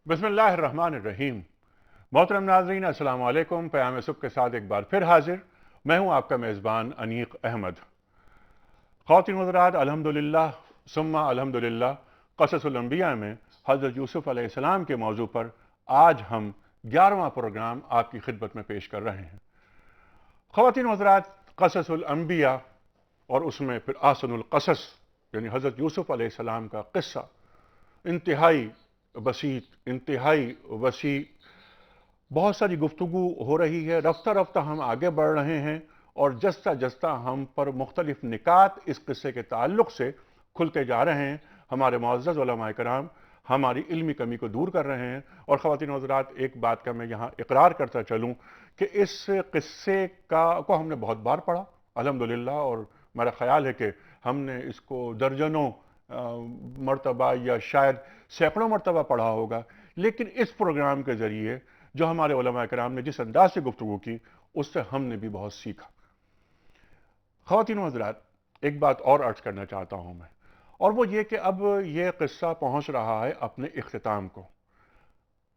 بسم اللہ الرحمن الرحیم۔ محترم ناظرین، السلام علیکم۔ پیام صبح کے ساتھ ایک بار پھر حاضر میں ہوں آپ کا میزبان انیق احمد۔ خواتین حضرات، الحمدللہ ثم الحمدللہ، قصص الانبیاء میں حضرت یوسف علیہ السلام کے موضوع پر آج ہم 11واں پروگرام آپ کی خدمت میں پیش کر رہے ہیں۔ خواتین حضرات، قصص الانبیاء اور اس میں پھر احسن القصص یعنی حضرت یوسف علیہ السلام کا قصہ انتہائی بسیط، انتہائی وسیع، بہت ساری گفتگو ہو رہی ہے۔ رفتہ رفتہ ہم آگے بڑھ رہے ہیں اور جستہ جستہ ہم پر مختلف نکات اس قصے کے تعلق سے کھلتے جا رہے ہیں۔ ہمارے معزز علماء کرام ہماری علمی کمی کو دور کر رہے ہیں۔ اور خواتین حضرات، ایک بات کا میں یہاں اقرار کرتا چلوں کہ اس قصے کو ہم نے بہت بار پڑھا الحمدللہ، اور میرا خیال ہے کہ ہم نے اس کو درجنوں مرتبہ یا شاید سینکڑوں مرتبہ پڑھا ہوگا، لیکن اس پروگرام کے ذریعے جو ہمارے علماء کرام نے جس انداز سے گفتگو کی اس سے ہم نے بھی بہت سیکھا۔ خواتین و حضرات، ایک بات اور عرض کرنا چاہتا ہوں میں، اور وہ یہ کہ اب یہ قصہ پہنچ رہا ہے اپنے اختتام کو۔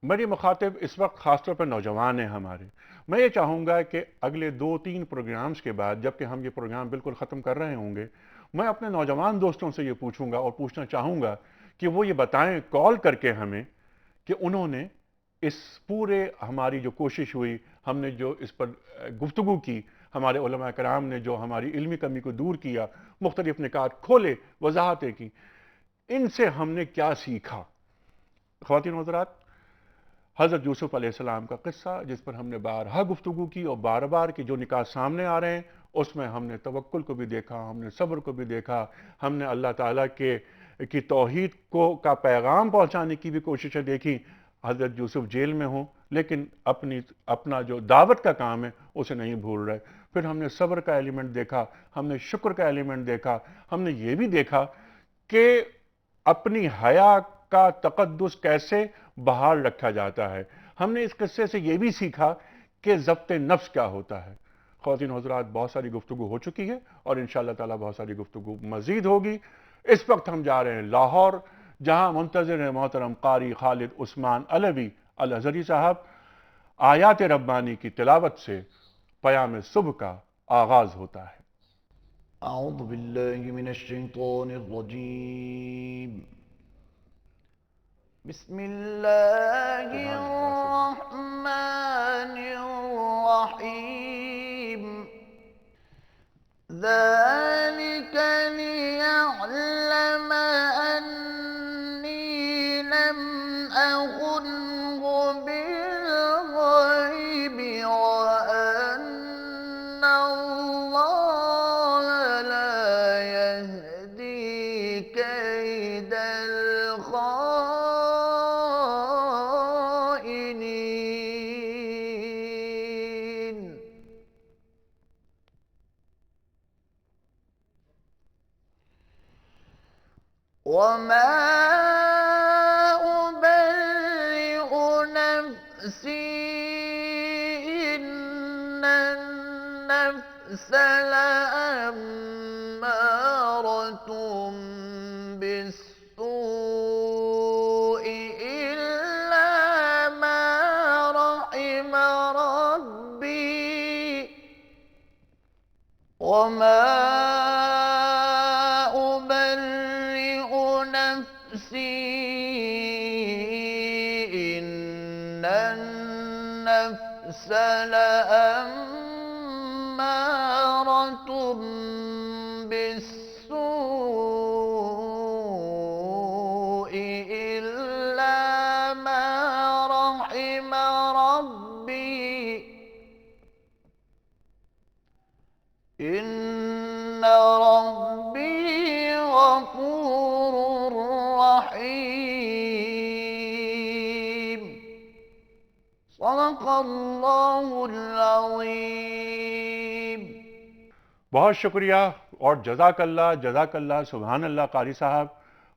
میری مخاطب اس وقت خاص طور پر نوجوان ہیں ہمارے۔ میں یہ چاہوں گا کہ اگلے 2-3 پروگرامز کے بعد، جبکہ ہم یہ پروگرام بالکل ختم کر رہے ہوں گے، میں اپنے نوجوان دوستوں سے یہ پوچھوں گا اور پوچھنا چاہوں گا کہ وہ یہ بتائیں کال کر کے ہمیں کہ انہوں نے اس پورے ہماری جو کوشش ہوئی، ہم نے جو اس پر گفتگو کی، ہمارے علماء کرام نے جو ہماری علمی کمی کو دور کیا، مختلف نکات کھولے، وضاحتیں کی، ان سے ہم نے کیا سیکھا۔ خواتین و حضرات، حضرت یوسف علیہ السلام کا قصہ جس پر ہم نے بارہا گفتگو کی اور بار بار کی جو نکات سامنے آ رہے ہیں، اس میں ہم نے توکل کو بھی دیکھا، ہم نے صبر کو بھی دیکھا، ہم نے اللہ تعالیٰ کی توحید کا پیغام پہنچانے کی بھی کوششیں دیکھی۔ حضرت یوسف جیل میں ہوں لیکن اپنا جو دعوت کا کام ہے اسے نہیں بھول رہے۔ پھر ہم نے صبر کا ایلیمنٹ دیکھا، ہم نے شکر کا ایلیمنٹ دیکھا، ہم نے یہ بھی دیکھا کہ اپنی حیا کا تقدس کیسے بحال رکھا جاتا ہے۔ ہم نے اس قصے سے یہ بھی سیکھا کہ ضبط نفس کیا ہوتا ہے۔ خواتین حضرات، بہت ساری گفتگو ہو چکی ہے اور انشاءاللہ تعالیٰ بہت ساری گفتگو مزید ہوگی۔ اس وقت ہم جا رہے ہیں لاہور، جہاں منتظر ہیں محترم قاری خالد عثمان علوی الازہری صاحب۔ آیات ربانی کی تلاوت سے پیام صبح کا آغاز ہوتا ہے۔ اعوذ باللہ من الشیطان الرجیم، بسم اللہ الرحمن الرحیم۔ ذلك ليعلم أني لم أخنه بالغيب وأن الله لا يهدي كيد الخائنين۔ وما أبرئ نفسي، إن النفس لأمارة بالسوء إلا ما رحم ربي، وما أبرئ نفسي، إن النفس لأمارة بالسوء إلا ما رحم ربي، إن ربي غفور رحيم۔ صدق اللہ العظیم۔ بہت شکریہ اور جزاک اللہ سبحان اللہ قاری صاحب.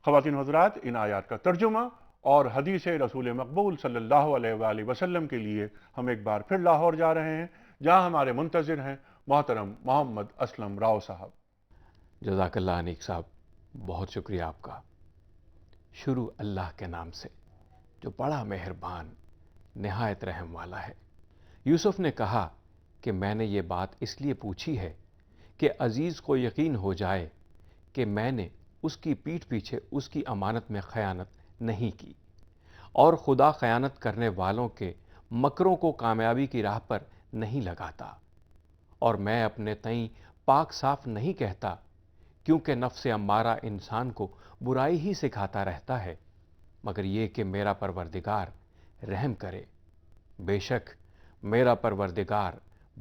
خواتین و حضرات، ان آیات کا ترجمہ اور حدیث رسول مقبول صلی اللہ علیہ وآلہ وسلم کے لیے ہم ایک بار پھر لاہور جا رہے ہیں، جہاں ہمارے منتظر ہیں محترم محمد اسلم راؤ صاحب. جزاک اللہ انیق صاحب، بہت شکریہ آپ کا. شروع اللہ کے نام سے جو بڑا مہربان نہایت رحم والا ہے. یوسف نے کہا کہ میں نے یہ بات اس لیے پوچھی ہے کہ عزیز کو یقین ہو جائے کہ میں نے اس کی پیٹھ پیچھے اس کی امانت میں خیانت نہیں کی، اور خدا خیانت کرنے والوں کے مکروں کو کامیابی کی راہ پر نہیں لگاتا. اور میں اپنے تئیں پاک صاف نہیں کہتا، کیونکہ نفس امارہ انسان کو برائی ہی سکھاتا رہتا ہے، مگر یہ کہ میرا پروردگار رحم کرے. بے شک میرا پروردگار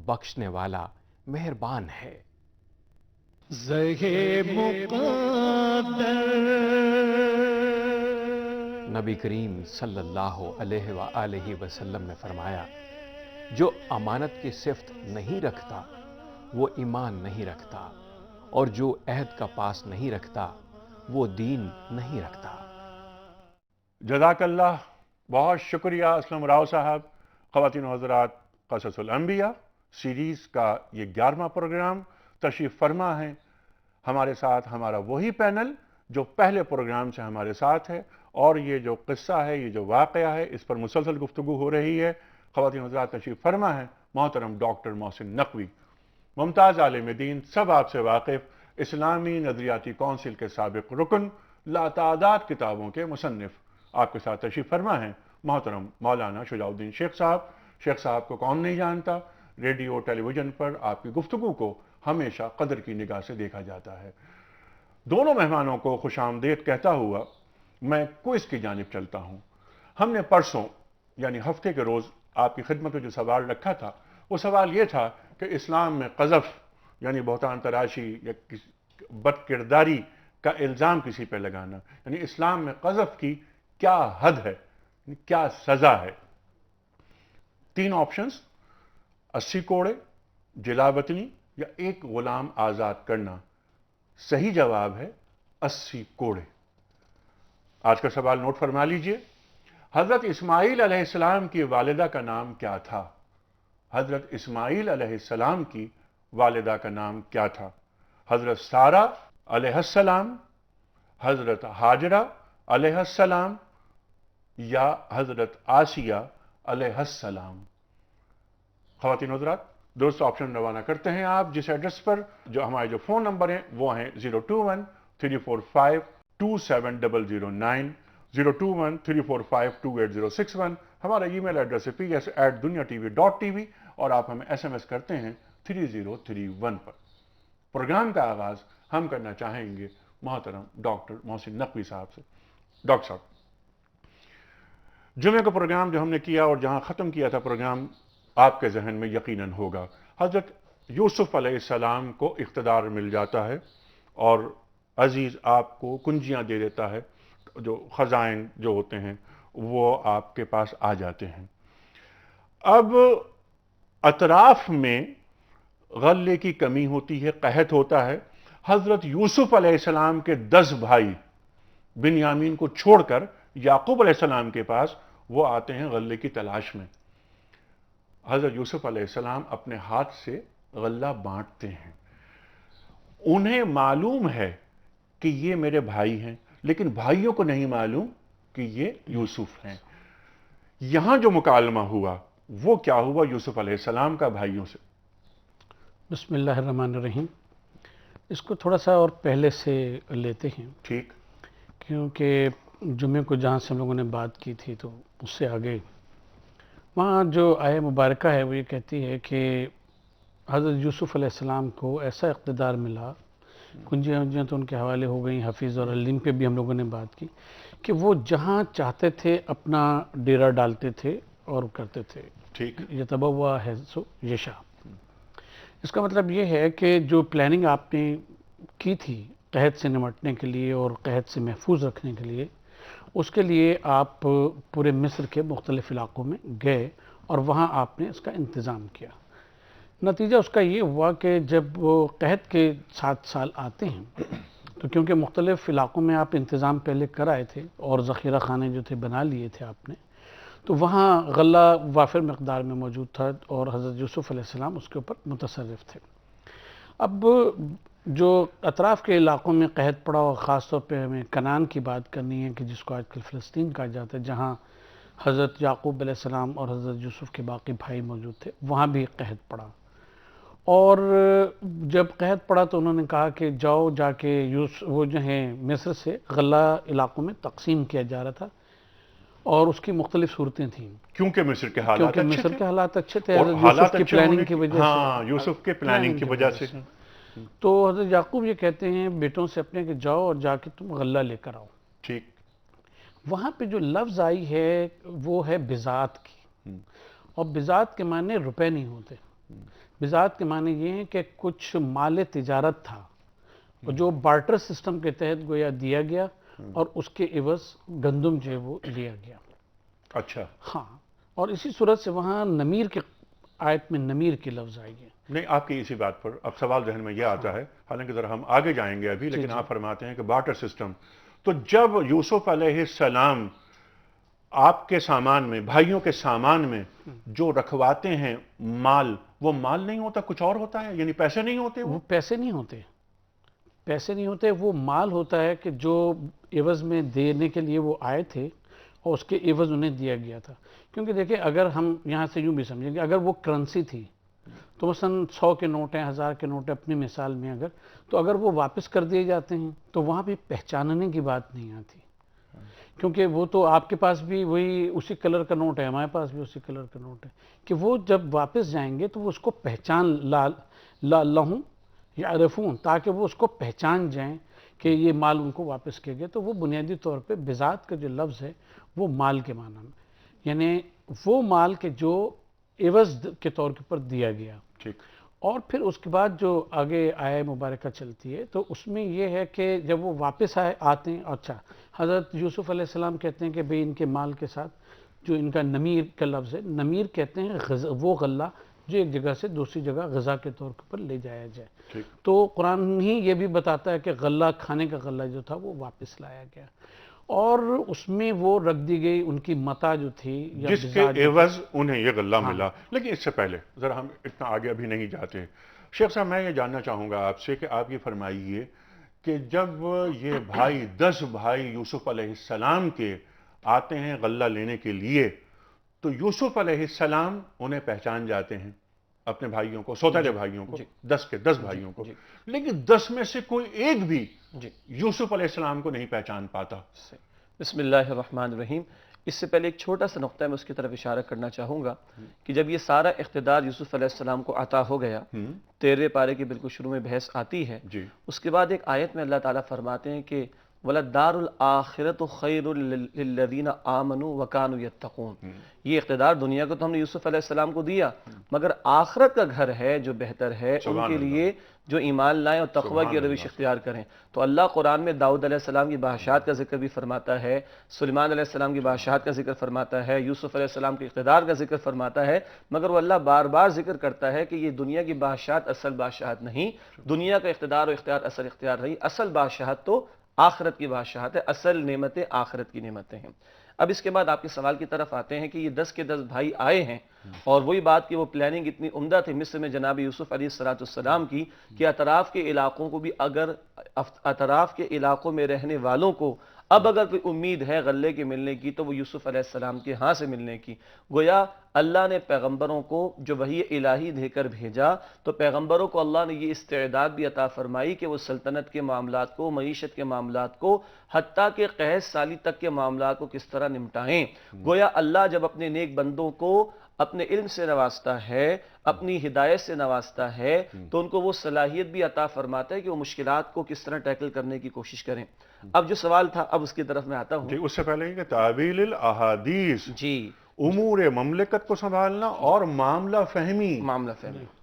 بخشنے والا مہربان ہے. نبی کریم صلی اللہ علیہ وآلہ وسلم نے فرمایا، جو امانت کی صفت نہیں رکھتا وہ ایمان نہیں رکھتا، اور جو عہد کا پاس نہیں رکھتا وہ دین نہیں رکھتا. جزاک اللہ، بہت شکریہ اسلم راؤ صاحب. خواتین و حضرات، قصص الانبیاء سیریز کا یہ 11واں پروگرام تشریف فرما ہے. ہمارے ساتھ ہمارا وہی پینل جو پہلے پروگرام سے ہمارے ساتھ ہے، اور یہ جو قصہ ہے، یہ جو واقعہ ہے، اس پر مسلسل گفتگو ہو رہی ہے. خواتین و حضرات، تشریف فرما ہے محترم ڈاکٹر محسن نقوی، ممتاز عالم دین، سب آپ سے واقف، اسلامی نظریاتی کونسل کے سابق رکن، لاتعداد کتابوں کے مصنف. آپ کے ساتھ تشریف فرما ہے محترم مولانا شجاع الدین شیخ صاحب. شیخ صاحب کو کون نہیں جانتا، ریڈیو ٹیلی ویژن پر آپ کی گفتگو کو ہمیشہ قدر کی نگاہ سے دیکھا جاتا ہے. دونوں مہمانوں کو خوش آمدید کہتا ہوا میں کوئز کی جانب چلتا ہوں. ہم نے پرسوں یعنی ہفتے کے روز آپ کی خدمت میں جو سوال رکھا تھا، وہ سوال یہ تھا کہ اسلام میں قذف یعنی بہتان تراشی یا بد کرداری کا الزام کسی پہ لگانا، یعنی اسلام میں قذف کی کیا حد ہے، کیا سزا ہے. 3 آپشنز: 80 کوڑے، جلا وطنی یا 1 غلام آزاد کرنا. صحیح جواب ہے 80 کوڑے. آج کا سوال نوٹ فرما لیجئے. حضرت اسماعیل علیہ السلام کی والدہ کا نام کیا تھا؟ حضرت اسماعیل علیہ السلام کی والدہ کا نام کیا تھا؟ حضرت سارہ علیہ السلام، حضرت ہاجرہ علیہ السلام یا حضرت آسیہ علیہ السلام؟ خواتین حضرات، دوست آپشن روانہ کرتے ہیں آپ جس ایڈریس پر. جو ہمارے جو فون نمبر ہیں وہ ہیں 021-345-27009، 021-345-28061. ہمارا ای میل ایڈریس ہے ps@duniatv.tv، اور آپ ہمیں SMS کرتے ہیں 3031 پر. پروگرام کا آغاز ہم کرنا چاہیں گے محترم ڈاکٹر محسن نقوی صاحب سے. ڈاکٹر صاحب، جمعہ کا پروگرام جو ہم نے کیا اور جہاں ختم کیا تھا پروگرام، آپ کے ذہن میں یقیناً ہوگا حضرت یوسف علیہ السلام کو اقتدار مل جاتا ہے اور عزیز آپ کو کنجیاں دے دیتا ہے، جو خزائن جو ہوتے ہیں وہ آپ کے پاس آ جاتے ہیں. اب اطراف میں غلے کی کمی ہوتی ہے، قحط ہوتا ہے. حضرت یوسف علیہ السلام کے 10 بھائی بنیامین کو چھوڑ کر یعقوب علیہ السلام کے پاس وہ آتے ہیں غلے کی تلاش میں. حضرت یوسف علیہ السلام اپنے ہاتھ سے غلہ بانٹتے ہیں. انہیں معلوم ہے کہ یہ میرے بھائی ہیں، لیکن بھائیوں کو نہیں معلوم کہ یہ یوسف ہیں. یہاں جو مکالمہ ہوا وہ کیا ہوا یوسف علیہ السلام کا بھائیوں سے؟ بسم اللہ الرحمن الرحیم. اس کو تھوڑا سا اور پہلے سے لیتے ہیں، ٹھیک، کیونکہ جمعے کو جہاں سے ہم لوگوں نے بات کی تھی تو اس سے آگے وہاں جو آیہ مبارکہ ہے وہ یہ کہتی ہے کہ حضرت یوسف علیہ السلام کو ایسا اقتدار ملا، کنجیاں تو ان کے حوالے ہو گئیں، حفیظ اور علیم پہ بھی ہم لوگوں نے بات کی، کہ وہ جہاں چاہتے تھے اپنا ڈیرا ڈالتے تھے اور کرتے تھے. ٹھیک، یتبوّا حیث یشاء. اس کا مطلب یہ ہے کہ جو پلاننگ آپ نے کی تھی قحط سے نمٹنے کے لیے اور قحط سے محفوظ رکھنے کے لیے، اس کے لیے آپ پورے مصر کے مختلف علاقوں میں گئے اور وہاں آپ نے اس کا انتظام کیا. نتیجہ اس کا یہ ہوا کہ جب وہ قحط کے 7 سال آتے ہیں تو کیونکہ مختلف علاقوں میں آپ انتظام پہلے کر آئے تھے اور ذخیرہ خانے جو تھے بنا لیے تھے آپ نے، تو وہاں غلہ وافر مقدار میں موجود تھا اور حضرت یوسف علیہ السلام اس کے اوپر متصرف تھے۔ اب جو اطراف کے علاقوں میں قحط پڑا اور خاص طور پہ ہمیں کنعان کی بات کرنی ہے کہ جس کو آج کل فلسطین کہا جاتا ہے، جہاں حضرت یعقوب علیہ السلام اور حضرت یوسف کے باقی بھائی موجود تھے، وہاں بھی قحط پڑا۔ اور جب قحط پڑا تو انہوں نے کہا کہ جاؤ جا کے وہ جو ہیں مصر سے غلہ علاقوں میں تقسیم کیا جا رہا تھا اور اس کی مختلف صورتیں تھیں، کیونکہ مصر کے حالات کیونکہ اچھے مصر تھے کے حالات اچھے تھے اور حضرت حالات یوسف کی اچھے ہونے پلاننگ کی وجہ سے، ہاں یوسف کے پلاننگ کی وجہ سے۔ تو حضرت یعقوب یہ کہتے ہیں بیٹوں سے اپنے کہ جاؤ اور جا کے تم غلہ لے کر آؤ۔ ٹھیک، وہاں پہ جو لفظ آئی ہے وہ ہے بزات کی، اور بزات کے معنی روپے نہیں ہوتے، بزات کے معنی یہ ہیں کہ کچھ مال تجارت تھا جو بارٹر سسٹم کے تحت گویا دیا گیا اور اس کے عوض گندم جو ہے وہ لیا گیا۔ اچھا، ہاں، اور اسی صورت سے وہاں نمیر کے آیت میں نمیر کی لفظ آئی ہے۔ نہیں آپ کی اسی بات پر اب سوال ذہن میں یہ آتا ہے، حالانکہ ذرا ہم آگے جائیں گے ابھی، لیکن آپ فرماتے ہیں کہ بارٹر سسٹم، تو جب یوسف علیہ السلام آپ کے سامان میں، بھائیوں کے سامان میں جو رکھواتے ہیں مال، وہ مال نہیں ہوتا، کچھ اور ہوتا ہے، یعنی پیسے نہیں ہوتے وہ؟ وہ پیسے نہیں ہوتے، پیسے نہیں ہوتے، وہ مال ہوتا ہے کہ جو عوض میں دینے کے لیے وہ آئے تھے اور اس کے عوض انہیں دیا گیا تھا۔ کیونکہ دیکھیں اگر ہم یہاں سے یوں بھی سمجھیں گے، اگر وہ کرنسی تھی تو مثلا 100 کے نوٹ ہیں، 1000 کے نوٹ ہیں اپنی مثال میں، تو اگر وہ واپس کر دیے جاتے ہیں تو وہاں بھی پہچاننے کی بات نہیں آتی، کیونکہ وہ تو آپ کے پاس بھی وہی اسی کلر کا نوٹ ہے، ہمارے پاس بھی اسی کلر کا نوٹ ہے، کہ وہ جب واپس جائیں گے تو وہ اس کو پہچان لہم یعرفون، تاکہ وہ اس کو پہچان جائیں کہ یہ مال ان کو واپس کیا گیا۔ تو وہ بنیادی طور پہ بذات کا جو لفظ ہے وہ مال کے معنی میں، یعنی وہ مال کے جو عوض کے طور کے اوپر دیا گیا۔ ٹھیک، اور پھر اس کے بعد جو آگے آیہ مبارکہ چلتی ہے تو اس میں یہ ہے کہ جب وہ واپس آتے ہیں، اچھا حضرت یوسف علیہ السلام کہتے ہیں کہ بھئی ان کے مال کے ساتھ جو ان کا نمیر کا لفظ ہے، نمیر کہتے ہیں وہ غلہ جو ایک جگہ سے دوسری جگہ غذا کے طور پر لے جایا جائے۔ تو قرآن ہی یہ بھی بتاتا ہے کہ غلہ، کھانے کا غلہ جو تھا وہ واپس لایا گیا اور اس میں وہ رکھ دی گئی ان کی متا جو تھی یا جس کے عوض انہیں یہ غلہ ملا۔ لیکن اس سے پہلے ذرا ہم اتنا آگے ابھی نہیں جاتے، شیخ صاحب میں یہ جاننا چاہوں گا آپ سے کہ آپ یہ فرمائیے کہ جب یہ بھائی 10 بھائی یوسف علیہ السلام کے آتے ہیں غلہ لینے کے لیے، تو یوسف علیہ السلام انہیں پہچان جاتے ہیں، اپنے بھائیوں کو، سوتیلے بھائیوں کو، 10 کے 10 بھائیوں کو، لیکن 10 میں سے کوئی ایک بھی یوسف علیہ السلام کو نہیں پہچان پاتا۔ بسم اللہ الرحمن الرحیم۔ اس سے پہلے ایک چھوٹا سا نقطہ میں اس کی طرف اشارہ کرنا چاہوں گا کہ جب یہ سارا اقتدار یوسف علیہ السلام کو عطا ہو گیا، 13 پارے کی بالکل شروع میں بحث آتی ہے، اس کے بعد ایک آیت میں اللہ تعالیٰ فرماتے ہیں کہ وَلَدَّارُ الْآخِرَةُ خَيْرٌ لِلَّذِينَ آمَنُوا وَكَانُوا يَتَّقُونَ۔ یہ اقتدار دنیا کو تو ہم نے یوسف علیہ السلام کو دیا، مگر آخرت کا گھر ہے جو بہتر ہے ان کے لیے جو ایمان لائیں اور تقوی کی روش اختیار کریں۔ تو اللہ قرآن میں داؤد علیہ السلام کی بادشاہت کا ذکر بھی فرماتا ہے، سلیمان علیہ السلام کی بادشاہت کا ذکر فرماتا ہے، یوسف علیہ السلام کے اقتدار کا ذکر فرماتا ہے، مگر وہ اللہ بار بار ذکر کرتا ہے کہ یہ دنیا کی بادشاہت اصل بادشاہت نہیں، دنیا کا اقتدار و اختیار اصل اختیار نہیں، اصل بادشاہت تو آخرت کی بادشاہت ہے، اصل نعمتیں آخرت کی نعمتیں ہیں۔ اب اس کے بعد آپ کے سوال کی طرف آتے ہیں کہ یہ 10 کے 10 بھائی آئے ہیں، اور وہی بات کہ وہ پلاننگ اتنی عمدہ تھی مصر میں جناب یوسف علیہ السلام کی کہ اطراف کے علاقوں کو بھی، اگر اطراف کے علاقوں میں رہنے والوں کو اب اگر کوئی امید ہے غلے کے ملنے کی تو وہ یوسف علیہ السلام کے ہاں سے ملنے کی۔ گویا اللہ نے پیغمبروں کو جو وحی الہی دے کر بھیجا تو پیغمبروں کو اللہ نے یہ استعداد بھی عطا فرمائی کہ وہ سلطنت کے معاملات کو، معیشت کے معاملات کو، حتیٰ کہ قحط سالی تک کے معاملات کو کس طرح نمٹائیں۔ گویا اللہ جب اپنے نیک بندوں کو اپنے علم سے نوازتا ہے، اپنی ہدایت سے نوازتا ہے، تو ان کو وہ صلاحیت بھی عطا فرماتا ہے کہ وہ مشکلات کو کس طرح ٹیکل کرنے کی کوشش کریں۔ اب جو سوال تھا اب اس کی طرف میں آتا ہوں۔ جی اس سے پہلے کہ تعویل الاحادیث، جی، امور مملکت کو سنبھالنا اور معاملہ فہمی،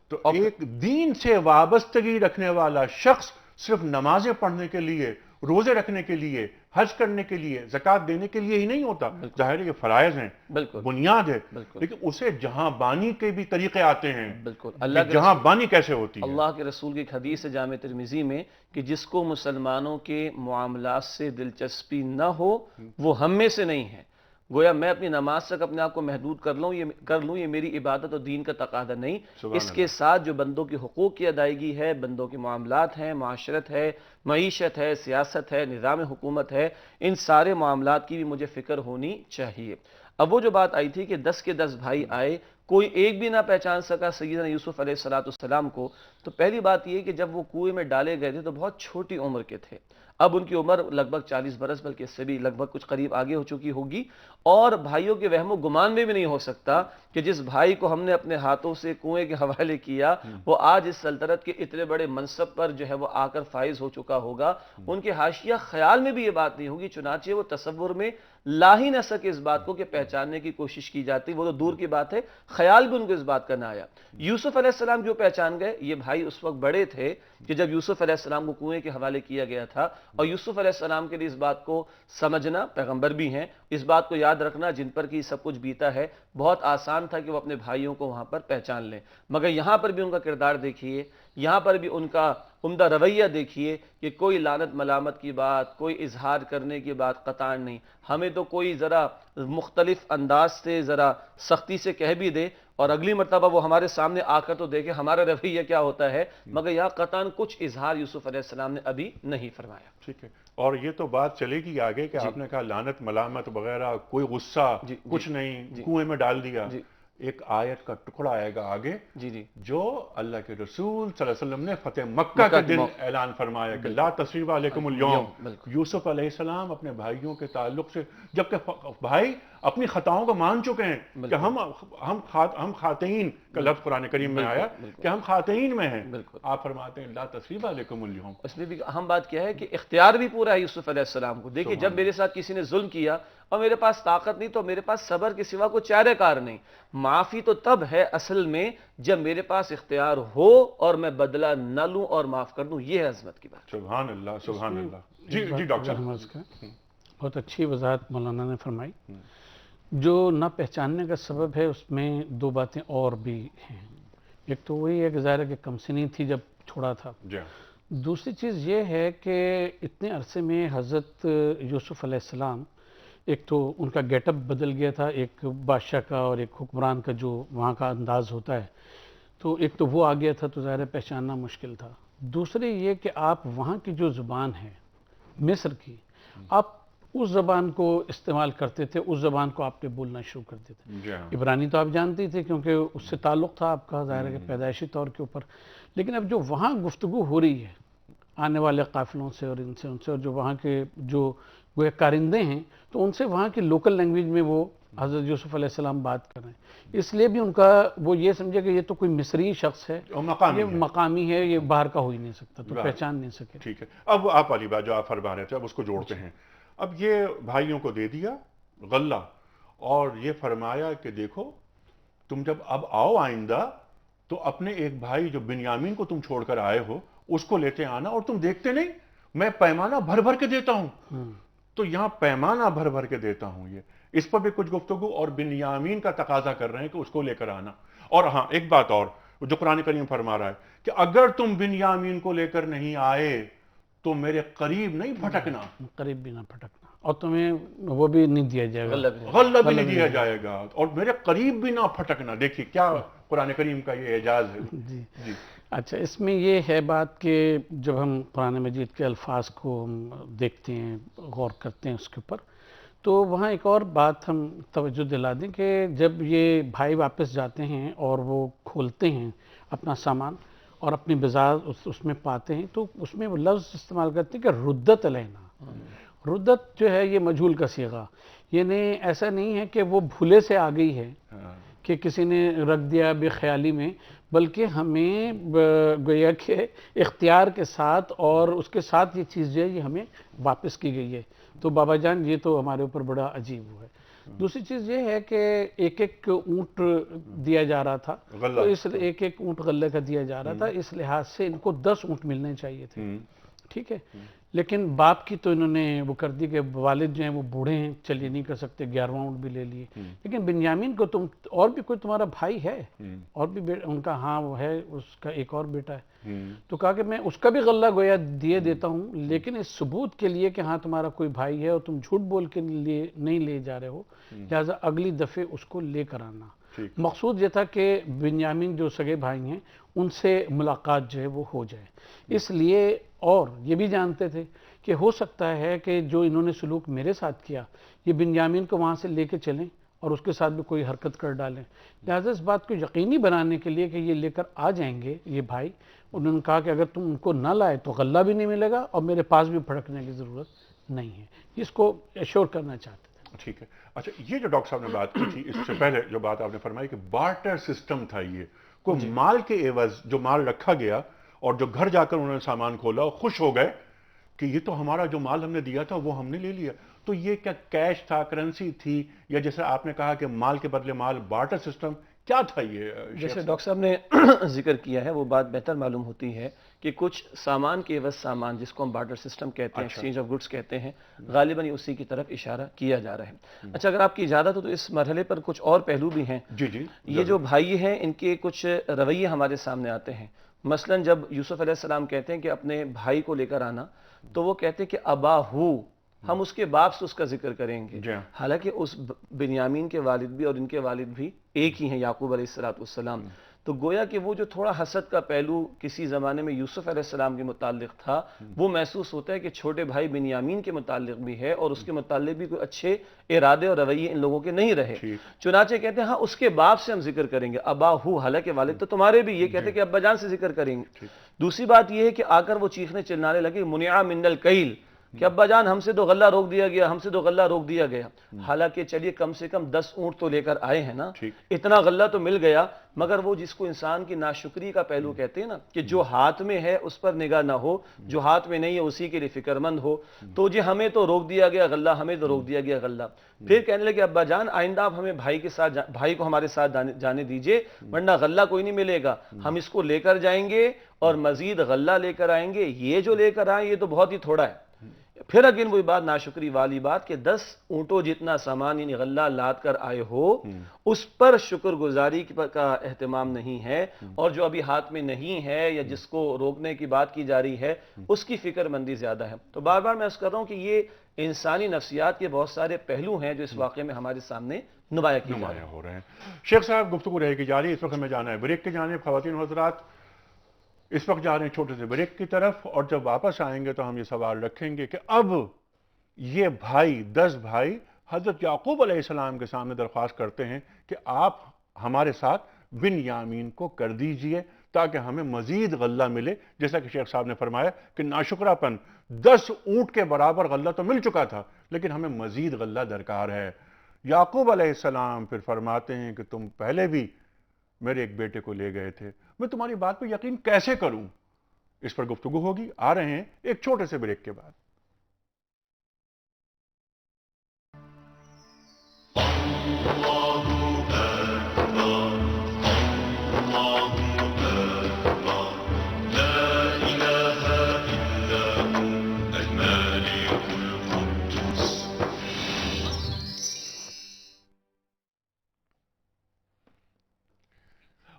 تو ایک دین سے وابستگی رکھنے والا شخص صرف نمازیں پڑھنے کے لیے، روزے رکھنے کے لیے، حج کرنے کے لیے زکوٰۃ دینے کے لیے ہی نہیں ہوتا، ظاہر ہے یہ فرائض ہیں، بالکل بنیاد ہے، بالکل لیکن اسے جہاں بانی کے بھی طریقے آتے ہیں، بالکل کہ اللہ کے جہاں بانی کیسے ہوتی ہے۔ اللہ کے رسول کی ایک حدیث ہے جامع ترمذی میں کہ جس کو مسلمانوں کے معاملات سے دلچسپی نہ ہو وہ ہم میں سے نہیں ہے۔ گویا میں اپنی نماز تک اپنے آپ کو محدود کر لوں یہ میری عبادت اور دین کا تقاضا نہیں، سبحان اس کے ساتھ جو بندوں کے حقوق کی ادائیگی ہے، بندوں کے معاملات ہیں، معاشرت ہے، معیشت ہے، سیاست ہے، نظام حکومت ہے، ان سارے معاملات کی بھی مجھے فکر ہونی چاہیے۔ اب وہ جو بات آئی تھی کہ 10 کے 10 بھائی آئے، کوئی ایک بھی نہ پہچان سکا سیدنا یوسف علیہ السلام کو، تو پہلی بات یہ کہ جب وہ کنویں میں ڈالے گئے تھے تو بہت چھوٹی عمر کے تھے، اب ان کی عمر لگ بھگ 40 برس بلکہ اس سے بھی لگ بھگ کچھ قریب آگے ہو چکی ہوگی، اور بھائیوں کے وہم و گمان میں بھی نہیں ہو سکتا کہ جس بھائی کو ہم نے اپنے ہاتھوں سے کنویں کے حوالے کیا وہ آج اس سلطنت کے اتنے بڑے منصب پر جو ہے وہ آ کر فائز ہو چکا ہوگا، ان کے حاشیہ خیال میں بھی یہ بات نہیں ہوگی، چنانچہ وہ تصور میں لا ہی نہ سکے اس بات کو کہ پہچاننے کی کوشش کی جاتی، وہ تو دور کی بات ہے، خیال بھی ان کو اس بات کا نہ آیا۔ یوسف علیہ السلام جو پہچان گئے، یہ بھائی اس وقت بڑے تھے کہ جب یوسف علیہ السلام کو کنویں کے حوالے کیا گیا تھا، اور یوسف علیہ السلام کے لیے اس بات کو سمجھنا، پیغمبر بھی ہیں، اس بات کو یاد رکھنا جن پر کہ سب کچھ بیتا ہے، بہت آسان تھا کہ وہ اپنے بھائیوں کو وہاں پر پہچان لیں، مگر یہاں پر بھی ان کا کردار دیکھیے، یہاں پر بھی ان کا عمدہ رویہ دیکھیے کہ کوئی لعنت ملامت کی بات، کوئی اظہار کرنے کی بات قطعاً نہیں، ہمیں تو کوئی ذرا مختلف انداز سے ذرا سختی سے کہہ بھی دے اور اگلی مرتبہ وہ ہمارے سامنے آ کر تو دیکھے ہمارا رویہ کیا ہوتا ہے، مگر یہاں قطعاً کچھ اظہار یوسف علیہ السلام نے ابھی نہیں فرمایا۔ ٹھیک ہے، اور یہ تو بات چلے گی آگے کہ آپ نے کہا لعنت ملامت وغیرہ کوئی غصہ کچھ نہیں، کنویں میں ڈال دیا، ایک آیت کا ٹکڑا آئے گا آگے جو اللہ کے رسول صلی اللہ علیہ وسلم نے فتح مکہ کے دن اعلان فرمایا کہ لا تصریب علیکم اليوم۔ یوسف علیہ السلام اپنے بھائیوں کے تعلق سے، جبکہ بھائی اپنی خطاؤں کو مان چکے ہیں کہ ہم خاتین کا لفظ قرآن کریم میں آیا کہ ہم خاتین میں ہیں، آپ فرماتے ہیں لا تصریب علیکم اليوم۔ اس میں بھی اہم بات کیا ہے کہ اختیار بھی پورا ہے یوسف علیہ السلام کو، دیکھیں جب میرے ساتھ کسی نے ظلم کیا اور میرے پاس طاقت نہیں تو میرے پاس صبر کے سوا کوئی چارہ کار نہیں، معافی تو تب ہے اصل میں جب میرے پاس اختیار ہو اور میں بدلہ نہ لوں اور معاف کر دوں، یہ ہے عظمت کی بات۔ سبحان اللہ سبحان اللہ۔ جی ڈاکٹر صاحب، بہت اچھی وضاحت مولانا نے فرمائی۔ جو نہ پہچاننے کا سبب ہے اس میں دو باتیں اور بھی ہیں، ایک تو وہی ہے کہ ظاہر ہے کہ کم سنی تھی جب چھوڑا تھا، دوسری چیز یہ ہے کہ اتنے عرصے میں حضرت یوسف علیہ السلام، ایک تو ان کا گیٹ اپ بدل گیا تھا، ایک بادشاہ کا اور ایک حکمران کا جو وہاں کا انداز ہوتا ہے، تو ایک تو وہ آ گیا تھا تو ظاہر ہے پہچاننا مشکل تھا، دوسرے یہ کہ آپ وہاں کی جو زبان ہے مصر کی، آپ اس زبان کو استعمال کرتے تھے، اس زبان کو آپ نے بولنا شروع کر دیتے تھے۔ عبرانی تو آپ جانتے تھے کیونکہ اس سے تعلق تھا آپ کا ظاہر ہے کہ پیدائشی طور کے اوپر، لیکن اب جو وہاں گفتگو ہو رہی ہے آنے والے قافلوں سے اور ان سے اور جو وہاں کے جو وہ کارندے ہیں تو ان سے وہاں کی لوکل لینگویج میں وہ حضرت یوسف علیہ السلام بات کر رہے ہیں، اس لیے بھی ان کا وہ یہ سمجھے کہ یہ تو کوئی مصری شخص ہے، یہ مقامی ہے، یہ باہر کا ہو ہی نہیں سکتا، تو پہچان نہیں سکے۔ ٹھیک ہے، اب آپ والی بات جو آپ فرما رہے تھے اب اس کو جوڑتے ہیں۔ اب یہ بھائیوں کو دے دیا غلہ اور یہ فرمایا کہ دیکھو تم جب اب آؤ آئندہ تو اپنے ایک بھائی جو بنیامین کو تم چھوڑ کر آئے ہو اس کو لیتے آنا، اور تم دیکھتے نہیں میں پیمانہ بھر بھر کے دیتا ہوں، تو یہاں پیمانہ بھر بھر کے دیتا ہوں، یہ اس پر بھی کچھ گفتگو، اور بنیامین کا تقاضا کر رہے ہیں کہ اس کو لے کر آنا۔ اور ہاں ایک بات اور جو قرآن کریم فرما رہا ہے کہ اگر تم بنیامین کو لے کر نہیں آئے تو میرے قریب نہیں پھٹکنا، قریب بھی نہ پھٹکنا، اور تمہیں وہ بھی نہیں دیا جائے گا، غلہ بھی نہیں دیا جائے گا، اور میرے قریب بھی نہ پھٹکنا۔ دیکھیے کیا قرآن کریم کا یہ اعجاز ہے۔ جی اچھا، اس میں یہ ہے بات کہ جب ہم قرآن مجید کے الفاظ کو دیکھتے ہیں، غور کرتے ہیں اس کے اوپر، تو وہاں ایک اور بات ہم توجہ دلا دیں کہ جب یہ بھائی واپس جاتے ہیں اور وہ کھولتے ہیں اپنا سامان اور اپنی بضاعت اس میں پاتے ہیں تو اس میں وہ لفظ استعمال کرتے ہیں کہ ردت علینا۔ ردت جو ہے یہ مجہول کا صیغہ، یعنی ایسا نہیں ہے کہ وہ بھولے سے آ گئی ہے کہ کسی نے رکھ دیا بے خیالی میں، بلکہ ہمیں گویا کہ اختیار کے ساتھ اور اس کے ساتھ یہ چیز جو ہے یہ ہمیں واپس کی گئی ہے، تو بابا جان یہ تو ہمارے اوپر بڑا عجیب ہوا ہے۔ دوسری چیز یہ ہے کہ ایک ایک اونٹ دیا جا رہا تھا، تو اس ایک ایک اونٹ غلے کا دیا جا رہا تھا، اس لحاظ سے ان کو 10 اونٹ ملنے چاہیے تھے، ٹھیک ہے، لیکن باپ کی تو انہوں نے وہ کر دی کہ والد جو ہیں وہ بوڑھے ہیں، چلیے نہیں کر سکتے، 11واں اونٹ بھی لے لیے، لیکن بنیامین کو تم اور بھی کوئی تمہارا بھائی ہے اور بھی ان کا، ہاں وہ ہے، اس کا ایک اور بیٹا ہے، تو کہا کہ میں اس کا بھی غلہ گویا دیے دیتا ہوں، لیکن اس ثبوت کے لیے کہ ہاں تمہارا کوئی بھائی ہے اور تم جھوٹ بول کے لیے نہیں لے جا رہے ہو، لہٰذا اگلی دفعہ اس کو لے کر آنا۔ مقصود یہ تھا کہ بنیامین جو سگے بھائی ہیں ان سے ملاقات جو ہے وہ ہو جائے، اس لیے، اور یہ بھی جانتے تھے کہ ہو سکتا ہے کہ جو انہوں نے سلوک میرے ساتھ کیا یہ بنیامین کو وہاں سے لے کے چلیں اور اس کے ساتھ بھی کوئی حرکت کر ڈالیں، لہٰذا اس بات کو یقینی بنانے کے لیے کہ یہ لے کر آ جائیں گے یہ بھائی، انہوں نے کہا کہ اگر تم ان کو نہ لائے تو غلہ بھی نہیں ملے گا اور میرے پاس بھی بھڑکنے کی ضرورت نہیں ہے، اس کو ایشور کرنا چاہتے تھے۔ ٹھیک ہے، اچھا یہ جو ڈاکٹر صاحب نے بات کی تھی اس سے پہلے جو بات آپ نے فرمائی کہ بارٹر سسٹم تھا، یہ کوئی مال کے عوض جو مال رکھا گیا اور جو گھر جا کر انہوں نے سامان کھولا اور خوش ہو گئے کہ یہ تو ہمارا جو مال ہم نے دیا تھا وہ ہم نے لے لیا، تو یہ کیا کیش تھا، کرنسی تھی، یا جیسے آپ نے کہا کہ مال کے بدلے مال، بارٹر سسٹم کیا تھا یہ؟ جیسے ڈاکٹر صاحب نے ذکر کیا ہے وہ بات بہتر معلوم ہوتی ہے کہ کچھ سامان کے عوض سامان، جس کو ہم بارٹر سسٹم کہتے ہیں، ایکسچینج آف گڈس کہتے ہیں، غالباً اسی کی طرف اشارہ کیا جا رہا ہے۔ اچھا، اگر آپ کی اجازت ہو تو اس مرحلے پر کچھ اور پہلو بھی ہیں۔ جی جی، یہ جو بھائی ہیں ان کے کچھ رویے ہمارے سامنے آتے ہیں، مثلاً جب یوسف علیہ السلام کہتے ہیں کہ اپنے بھائی کو لے کر آنا، تو وہ کہتے ہیں کہ اباہو، ہم اس کے باپ سے اس کا ذکر کریں گے، حالانکہ اس بنیامین کے والد بھی اور ان کے والد بھی ایک ہی ہیں، یعقوب علیہ السلام، تو گویا کہ وہ جو تھوڑا حسد کا پہلو کسی زمانے میں یوسف علیہ السلام کے متعلق تھا، وہ محسوس ہوتا ہے کہ چھوٹے بھائی بنیامین کے متعلق بھی ہے اور اس کے متعلق بھی کوئی اچھے ارادے اور رویے ان لوگوں کے نہیں رہے، چنانچہ کہتے ہیں ہاں اس کے باپ سے ہم ذکر کریں گے، اباہو، حالانکہ والد تو تمہارے بھی، یہ کہتے ہیں کہ ابا جان سے ذکر کریں گے۔ دوسری بات یہ ہے کہ آ کر وہ چیخنے چلانے لگے، منع من الکیل، کہ ابا جان ہم سے تو غلہ روک دیا گیا، ہم سے تو غلہ روک دیا گیا، حالانکہ چلیے کم سے کم 10 اونٹ تو لے کر آئے ہیں نا، اتنا غلہ تو مل گیا، مگر وہ جس کو انسان کی ناشکری کا پہلو کہتے ہیں نا، کہ جو ہاتھ میں ہے اس پر نگاہ نہ ہو، جو ہاتھ میں نہیں ہے اسی کے لیے فکر مند ہو، تو جی ہمیں تو روک دیا گیا غلہ، ہمیں تو روک دیا گیا غلہ، پھر کہنے لگے ابا جان آئندہ آپ ہمیں بھائی کو ہمارے ساتھ جانے دیجئے، ورنہ غلہ کوئی نہیں ملے گا، ہم اس کو لے کر جائیں گے اور مزید غلہ لے کر آئیں گے، یہ جو لے کر آئیں یہ تو بہت ہی تھوڑا ہے۔ پھر اگین وہی بات، ناشکری والی بات، کہ 10 اونٹوں جتنا سامان یعنی غلہ لاد کر آئے ہو، اس پر شکر گزاری کا اہتمام نہیں ہے، اور جو ابھی ہاتھ میں نہیں ہے یا جس کو روکنے کی بات کی جا رہی ہے اس کی فکر مندی زیادہ ہے۔ تو بار بار میں عرض کر رہا ہوں کہ یہ انسانی نفسیات کے بہت سارے پہلو ہیں جو اس واقعے میں ہمارے سامنے نمایاں ہو رہے ہیں۔ شیخ صاحب گفتگو رہے گی جاری، اس وقت ہمیں جانا ہے بریک کی جانب۔ خواتین و حضرات، اس وقت جا رہے ہیں چھوٹے سے بریک کی طرف، اور جب واپس آئیں گے تو ہم یہ سوال رکھیں گے کہ اب یہ بھائی 10 بھائی حضرت یعقوب علیہ السلام کے سامنے درخواست کرتے ہیں کہ آپ ہمارے ساتھ بنیامین کو کر دیجئے تاکہ ہمیں مزید غلہ ملے، جیسا کہ شیخ صاحب نے فرمایا کہ ناشکرا پن، 10 اونٹ کے برابر غلہ تو مل چکا تھا لیکن ہمیں مزید غلہ درکار ہے۔ یعقوب علیہ السلام پھر فرماتے ہیں کہ تم پہلے بھی میرے ایک بیٹے کو لے گئے تھے، میں تمہاری بات پہ یقین کیسے کروں؟ اس پر گفتگو ہوگی، آ رہے ہیں ایک چھوٹے سے بریک کے بعد۔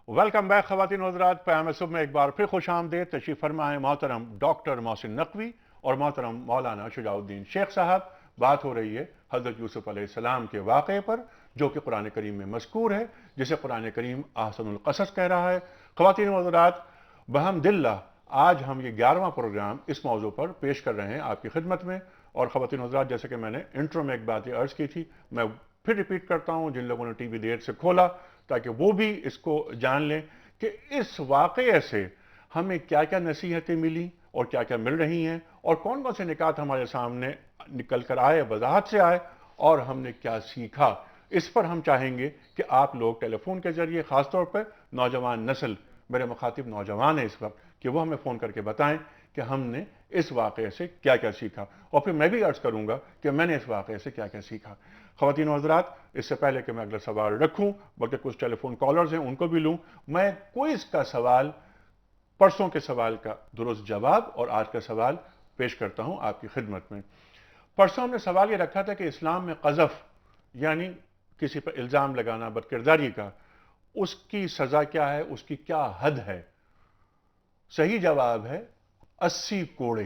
ویلکم بیک خواتین و حضرات، پیام صبح میں ایک بار پھر خوش آمدید۔ تشریف فرما ہے محترم ڈاکٹر محسن نقوی اور محترم مولانا شجاع الدین شیخ صاحب۔ بات ہو رہی ہے حضرت یوسف علیہ السلام کے واقعے پر جو کہ قرآن کریم میں مذکور ہے، جسے قرآن کریم احسن القصص کہہ رہا ہے۔ خواتین و حضرات، بحمد اللہ آج ہم یہ 11واں پروگرام اس موضوع پر پیش کر رہے ہیں آپ کی خدمت میں۔ اور خواتین و حضرات، جیسے کہ میں نے انٹرو میں ایک بات یہ عرض کی تھی، میں پھر ریپیٹ کرتا ہوں جن لوگوں نے ٹی وی دیر سے کھولا تاکہ وہ بھی اس کو جان لیں کہ اس واقعے سے ہمیں کیا کیا نصیحتیں ملی اور کیا کیا مل رہی ہیں، اور کون کون سے نکات ہمارے سامنے نکل کر آئے، وضاحت سے آئے، اور ہم نے کیا سیکھا۔ اس پر ہم چاہیں گے کہ آپ لوگ ٹیلی فون کے ذریعے، خاص طور پر نوجوان نسل، میرے مخاطب نوجوان ہیں اس وقت، کہ وہ ہمیں فون کر کے بتائیں کہ ہم نے اس واقعے سے کیا کیا سیکھا، اور پھر میں بھی عرض کروں گا کہ میں نے اس واقعے سے کیا کیا سیکھا۔ خواتین و حضرات، اس سے پہلے کہ میں اگلا سوال رکھوں بلکہ کچھ ٹیلی فون کالرز ہیں ان کو بھی لوں، میں کوئز کا سوال، پرسوں کے سوال کا درست جواب اور آج کا سوال پیش کرتا ہوں آپ کی خدمت میں۔ پرسوں ہم نے سوال یہ رکھا تھا کہ اسلام میں قذف یعنی کسی پر الزام لگانا بد کرداری کا، اس کی سزا کیا ہے، اس کی کیا حد ہے؟ صحیح جواب ہے 80 کوڑے۔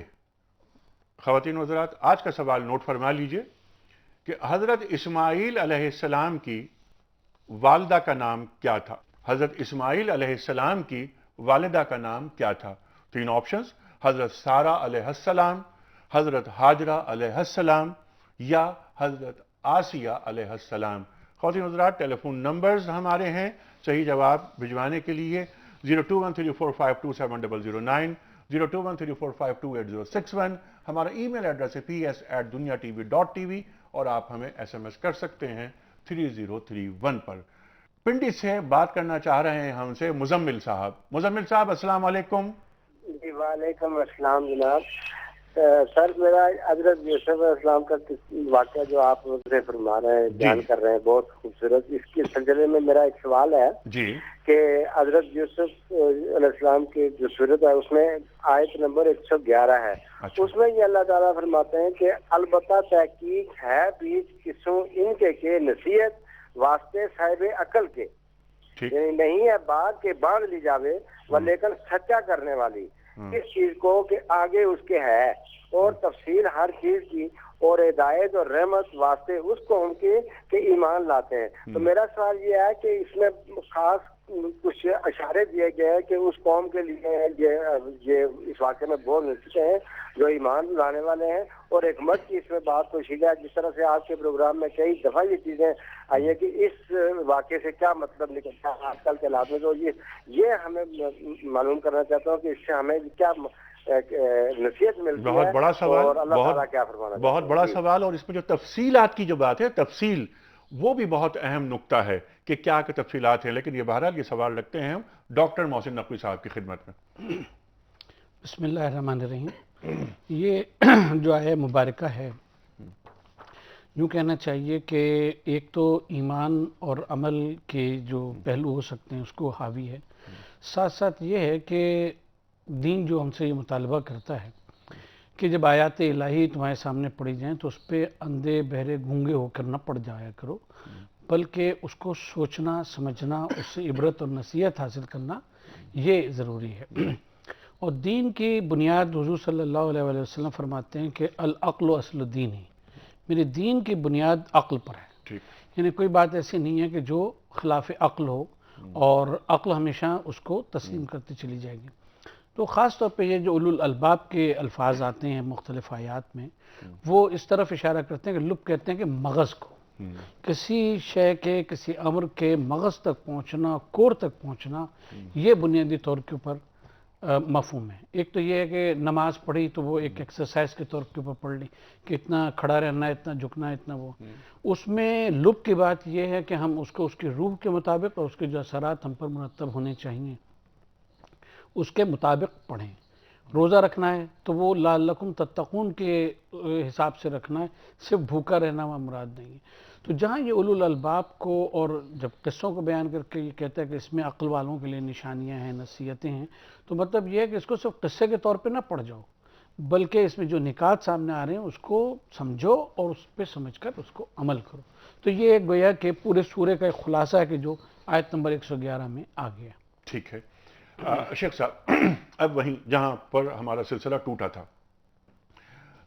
خواتین و حضرات، آج کا سوال نوٹ فرما لیجئے کہ حضرت اسماعیل علیہ السلام کی والدہ کا نام کیا تھا؟ حضرت اسماعیل علیہ السلام کی والدہ کا نام کیا تھا؟ 3 آپشنز: حضرت سارہ علیہ السلام، حضرت ہاجرہ علیہ السلام یا حضرت آسیہ علیہ السلام۔ خواتین و حضرات، ٹیلی فون نمبرز ہمارے ہیں صحیح جواب بھجوانے کے لیے 0213452709، 0213452861، ہمارا ای میل ایڈریس ہے ps@dunyatv.tv اور آپ ہمیں SMS کر سکتے ہیں 3031 پر۔ پنڈی سے بات کرنا چاہ رہے ہیں ہم سے مزمل صاحب۔ مزمل صاحب السلام علیکم۔ جی وعلیکم السلام جناب۔ سر میرا حضرت یوسف علیہ السلام کا واقعہ جو آپ سے فرما رہے ہیں، بیان کر رہے ہیں، بہت خوبصورت۔ اس کے سلسلے میں میرا ایک سوال ہے جی کہ حضرت یوسف علیہ السلام کی جو صورت ہے اس میں آیت نمبر 111 ہے، اس میں یہ اللہ تعالیٰ فرماتے ہیں کہ البتہ تحقیق ہے بیچ قسم ان کے نصیحت واسطے صاحب عقل کے، یعنی نہیں ہے بات کہ باندھ لی جاوے لیکن سچا کرنے والی اس چیز کو کہ آگے اس کے ہے، اور تفصیل ہر چیز کی، اور ہدایت اور رحمت واسطے اس قوم کے کہ ایمان لاتے ہیں۔ تو میرا سوال یہ ہے کہ اس میں خاص کچھ اشارے دیے گئے ہیں کہ اس قوم کے لیے یہ اس واقعے میں بہت نصیحتیں ہیں جو ایمان لانے والے ہیں، اور حکمت کی اس میں بات کو شیلا ہے، جس طرح سے آپ کے پروگرام میں کئی دفعہ یہ چیزیں آئی ہیں کہ اس واقعے سے کیا مطلب نکلتا ہے آج کل کے حالات میں۔ تو یہ ہمیں معلوم کرنا چاہتا ہوں کہ اس سے ہمیں کیا نصیحت ملتی ہے، بہت بڑا سوال، اور اللہ تعالیٰ کیا فرمانا چاہتا ہے۔ بہت بڑا سوال، اور اس میں جو تفصیلات کی جو بات ہے، تفصیل وہ بھی بہت اہم نقطہ ہے کہ کیا کہ تفصیلات ہیں، لیکن یہ بہرحال یہ سوال رکھتے ہیں ہم ڈاکٹر محسن نقوی صاحب کی خدمت میں۔ بسم اللہ الرحمن الرحیم۔ یہ جو آیہ مبارکہ ہے، یوں کہنا چاہیے کہ ایک تو ایمان اور عمل کے جو پہلو ہو سکتے ہیں اس کو حاوی ہے، ساتھ ساتھ یہ ہے کہ دین جو ہم سے یہ مطالبہ کرتا ہے کہ جب آیات الہی تمہارے سامنے پڑھی جائیں تو اس پہ اندھے بہرے گونگے ہو کر نہ پڑ جایا کرو، بلکہ اس کو سوچنا سمجھنا، اس سے عبرت اور نصیحت حاصل کرنا یہ ضروری ہے۔ اور دین کی بنیاد حضور صلی اللہ علیہ وسلم فرماتے ہیں کہ العقل و اصل الدین ہی، میرے دین کی بنیاد عقل پر ہے، یعنی کوئی بات ایسی نہیں ہے کہ جو خلاف عقل ہو، اور عقل ہمیشہ اس کو تسلیم کرتی چلی جائے گی۔ تو خاص طور پہ یہ جو اولو الالباب کے الفاظ آتے ہیں مختلف آیات میں، وہ اس طرف اشارہ کرتے ہیں کہ لب کہتے ہیں کہ مغز کو، کسی شے کے، کسی امر کے مغز تک پہنچنا، کور تک پہنچنا، یہ بنیادی طور کے اوپر مفہوم ہے۔ ایک تو یہ ہے کہ نماز پڑھی تو وہ ایک ایکسرسائز کے طور کے اوپر پڑھ لی کہ اتنا کھڑا رہنا، اتنا جھکنا، اتنا وہ، اس میں لب کی بات یہ ہے کہ ہم اس کو اس کی روح کے مطابق اور اس کے جو اثرات ہم پر مرتب ہونے چاہیے اس کے مطابق پڑھیں۔ روزہ رکھنا ہے تو وہ لعلکم تتقون کے حساب سے رکھنا ہے، صرف بھوکا رہنا وہ مراد نہیں ہے۔ تو جہاں یہ اولو الالباب کو اور جب قصوں کو بیان کر کے یہ کہتا ہے کہ اس میں عقل والوں کے لیے نشانیاں ہیں، نصیحتیں ہیں، تو مطلب یہ ہے کہ اس کو صرف قصے کے طور پہ نہ پڑھ جاؤ، بلکہ اس میں جو نکات سامنے آ رہے ہیں اس کو سمجھو اور اس پہ سمجھ کر اس کو عمل کرو۔ تو یہ گویا کہ پورے سورے کا ایک خلاصہ ہے کہ جو آیت نمبر 111 میں آ گیا۔ ٹھیک ہے شیخ صاحب، اب وہیں جہاں پر ہمارا سلسلہ ٹوٹا تھا،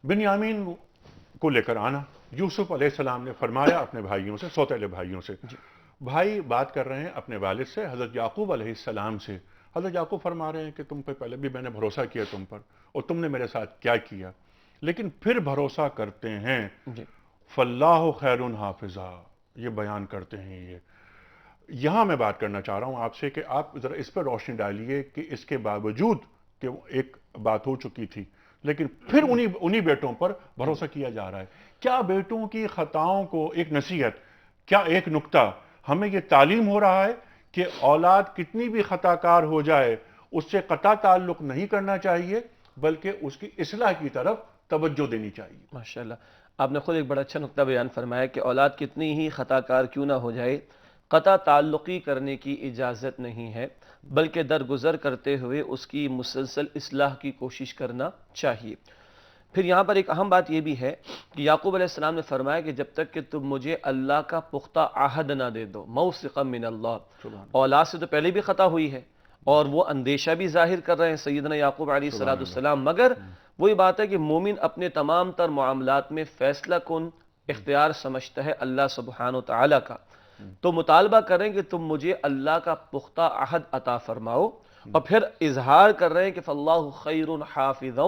بنیامین کو لے کر آنا، یوسف علیہ السلام نے فرمایا اپنے بھائیوں سے، سوتیلے بھائیوں سے، بھائی بات کر رہے ہیں اپنے والد سے، حضرت یعقوب علیہ السلام سے۔ حضرت یعقوب فرما رہے ہیں کہ تم پہ پہلے بھی میں نے بھروسہ کیا تم پر، اور تم نے میرے ساتھ کیا کیا، لیکن پھر بھروسہ کرتے ہیں فاللہ خیر حافظہ، یہ بیان کرتے ہیں۔ یہاں میں بات کرنا چاہ رہا ہوں آپ سے کہ آپ ذرا اس پر روشنی ڈالیے کہ اس کے باوجود کہ ایک بات ہو چکی تھی لیکن پھر انہی بیٹوں پر بھروسہ کیا جا رہا ہے، کیا بیٹوں کی خطاؤں کو ایک نصیحت، کیا ایک نکتہ ہمیں یہ تعلیم ہو رہا ہے کہ اولاد کتنی بھی خطا کار ہو جائے اس سے قطع تعلق نہیں کرنا چاہیے بلکہ اس کی اصلاح کی طرف توجہ دینی چاہیے؟ ماشاءاللہ، آپ نے خود ایک بڑا اچھا نقطہ بیان فرمایا کہ اولاد کتنی ہی خطا کار کیوں نہ ہو جائے، قطع تعلقی کرنے کی اجازت نہیں ہے، بلکہ درگزر کرتے ہوئے اس کی مسلسل اصلاح کی کوشش کرنا چاہیے۔ پھر یہاں پر ایک اہم بات یہ بھی ہے کہ یعقوب علیہ السلام نے فرمایا کہ جب تک کہ تم مجھے اللہ کا پختہ عہد نہ دے دو، موثقا من اللہ، اولاد سے تو پہلے بھی خطا ہوئی ہے اور وہ اندیشہ بھی ظاہر کر رہے ہیں سیدنا یعقوب علیہ السلام، مگر وہی بات ہے کہ مومن اپنے تمام تر معاملات میں فیصلہ کن اختیار سمجھتا ہے اللہ سبحانہ و تعالیٰ کا، تو مطالبہ کریں کہ تم مجھے اللہ کا پختہ عہد عطا فرماؤ، اور پھر اظہار کر رہے ہیں کہ فاللہ خیر حافظا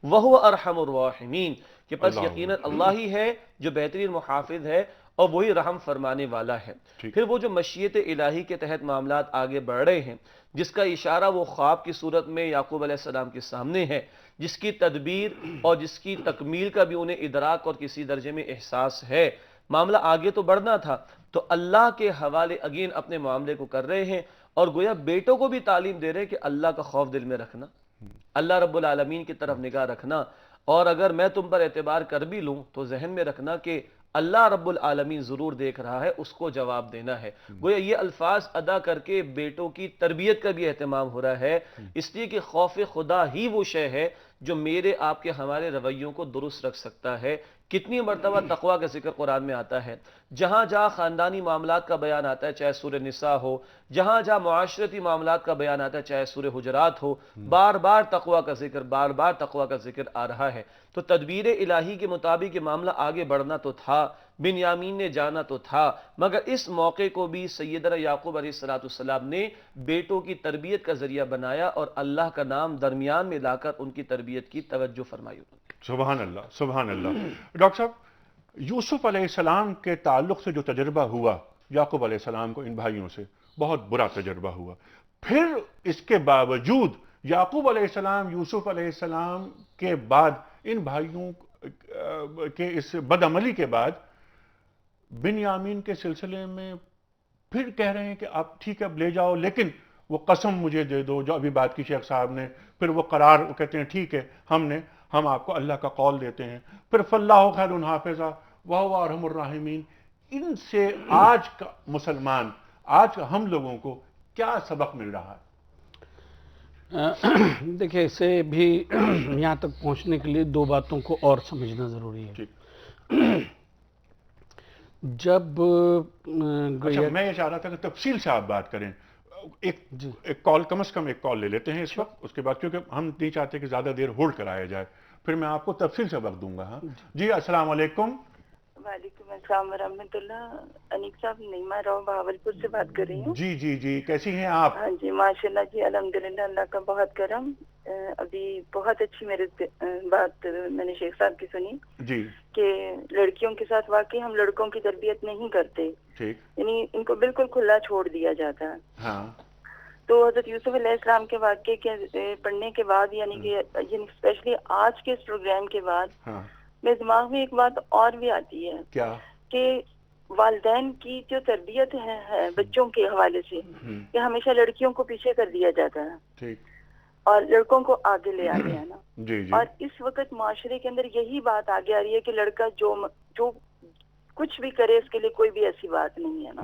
وہو ارحم الراحمین، کہ پس یقیناً اللہ ہی ہے جو بہترین محافظ ہے اور وہی رحم فرمانے والا ہے۔ پھر وہ جو مشیت الہی کے تحت معاملات آگے بڑھ رہے ہیں، جس کا اشارہ وہ خواب کی صورت میں یعقوب علیہ السلام کے سامنے ہے، جس کی تدبیر اور جس کی تکمیل کا بھی انہیں ادراک اور کسی درجے میں احساس ہے، معاملہ آگے تو بڑھنا تھا، تو اللہ کے حوالے اگین اپنے معاملے کو کر رہے ہیں، اور گویا بیٹوں کو بھی تعلیم دے رہے ہیں کہ اللہ کا خوف دل میں رکھنا، اللہ رب العالمین کی طرف نگاہ رکھنا، اور اگر میں تم پر اعتبار کر بھی لوں تو ذہن میں رکھنا کہ اللہ رب العالمین ضرور دیکھ رہا ہے، اس کو جواب دینا ہے۔ گویا یہ الفاظ ادا کر کے بیٹوں کی تربیت کا بھی اہتمام ہو رہا ہے، اس لیے کہ خوف خدا ہی وہ شے ہے جو میرے آپ کے ہمارے رویوں کو درست رکھ سکتا ہے۔ کتنی مرتبہ تقویٰ کا ذکر قرآن میں آتا ہے، جہاں جہاں خاندانی معاملات کا بیان آتا ہے، چاہے سورہ نساء ہو، جہاں جہاں معاشرتی معاملات کا بیان آتا ہے، چاہے سورہ حجرات ہو، بار بار تقویٰ کا ذکر، بار بار تقویٰ کا ذکر آ رہا ہے۔ تو تدبیر الہی کے مطابق یہ معاملہ آگے بڑھنا تو تھا، بنیامین نے جانا تو تھا، مگر اس موقع کو بھی سیدنا یعقوب علیہ السلام نے بیٹوں کی تربیت کا ذریعہ بنایا اور اللہ کا نام درمیان میں لا کر ان کی تربیت کی توجہ فرمائی۔ سبحان اللہ، سبحان اللہ۔ ڈاکٹر صاحب، یوسف علیہ السلام کے تعلق سے جو تجربہ ہوا یعقوب علیہ السلام کو ان بھائیوں سے، بہت برا تجربہ ہوا، پھر اس کے باوجود یعقوب علیہ السلام یوسف علیہ السلام کے بعد ان بھائیوں کے اس بدعملی کے بعد بنیامین کے سلسلے میں پھر کہہ رہے ہیں کہ آپ ٹھیک ہے اب لے جاؤ، لیکن وہ قسم مجھے دے دو جو ابھی بات کی شیخ صاحب نے، پھر وہ قرار کہتے ہیں ٹھیک ہے ہم آپ کو اللہ کا قول دیتے ہیں، پھر فاللہ خیر حافظہ وہو ارحم الراحمین۔ ان سے آج کا مسلمان، آج ہم لوگوں کو کیا سبق مل رہا ہے؟ دیکھیں، اسے بھی یہاں تک پہنچنے کے لیے دو باتوں کو اور سمجھنا ضروری ہے۔ جب اچھا، میں یہ چاہ رہا تھا کہ تفصیل سے آپ بات کریں، ایک کال، کم از کم ایک کال لے لیتے ہیں اس وقت، اس کے بعد کیونکہ ہم نہیں چاہتے کہ زیادہ دیر ہولڈ کرایا جائے، پھر میں آپ کو تفصیل سے وقت دوں گا۔ ہاں جی، السلام علیکم۔ وعلیکم السلام ورحمۃ اللہ۔ انیق صاحب، نعیمہ راؤ بہاولپور سے بات کر رہی ہوں۔ جی، کیسی ہیں آپ؟ ہاں جی، ماشاء اللہ جی، الحمدللہ، اللہ کا بہت کرم۔ ابھی بہت اچھی میرے بات میں نے شیخ صاحب کی سنی جی کہ لڑکیوں کے ساتھ واقعی ہم لڑکوں کی تربیت نہیں کرتے، ٹھیک، یعنی ان کو بالکل کھلا چھوڑ دیا جاتا ہے۔ ہاں، تو حضرت یوسف علیہ السلام کے واقعے کے پڑھنے کے بعد، یعنی کہ اسپیشلی آج کے اس پروگرام کے بعد، ہاں، میرے دماغ میں ایک بات اور بھی آتی ہے کیا؟ کہ والدین کی جو تربیت ہے بچوں کے حوالے سے، کہ ہمیشہ لڑکیوں کو پیچھے کر دیا جاتا ہے ٹھیک، اور لڑکوں کو آگے لے آتے ہیں نا۔ جی اور اس وقت معاشرے کے اندر یہی بات آگے آ رہی ہے کہ لڑکا جو کچھ بھی کرے اس کے لیے کوئی بھی ایسی بات نہیں ہے نا۔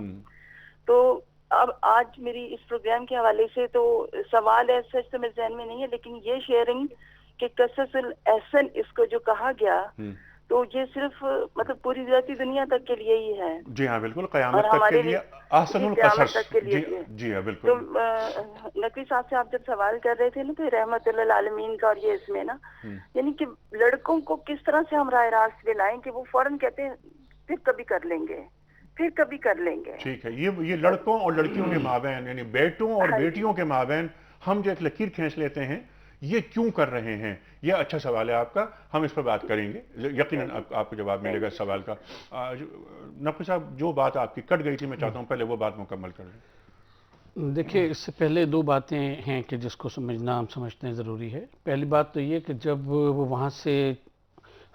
تو اب آج میری اس پروگرام کے حوالے سے تو سوال ہے، سچ تو میرے ذہن میں نہیں ہے، لیکن یہ شیئرنگ کہ قصص الاحسن اس کو جو کہا گیا، تو یہ صرف مطلب پوری ذاتی دنیا تک کے لیے ہی ہے۔ جی ہاں، بالکل، قیامت تک کے لیے احسن القصص۔ تک کے لیے جی ہاں، تو بالکل۔ نقوی صاحب سے آپ جب سوال کر رہے تھے نا کہ رحمت اللہ العالمین کا، اور یہ اس میں نا یعنی کہ لڑکوں کو کس طرح سے ہم راہ راست پہ لائیں کہ وہ فوراً کہتے ہیں پھر کبھی کر لیں گے، پھر کبھی کر لیں گے۔ ٹھیک ہے، یہ لڑکوں اور لڑکیوں کے مابین، یعنی بیٹوں اور بیٹیوں کے مابین ہم جو ایک لکیر کھینچ لیتے ہیں، یہ کیوں کر رہے ہیں؟ یہ اچھا سوال ہے آپ کا، ہم اس پر بات کریں گے، یقیناً آپ کو جواب ملے گا اس سوال کا۔ نقوی صاحب، جو بات آپ کی کٹ گئی تھی، میں چاہتا ہوں پہلے وہ بات مکمل کر لیں۔ دیکھیے، اس سے پہلے دو باتیں ہیں کہ جس کو سمجھنا ہم سمجھتے ہیں ضروری ہے۔ پہلی بات تو یہ کہ جب وہ وہاں سے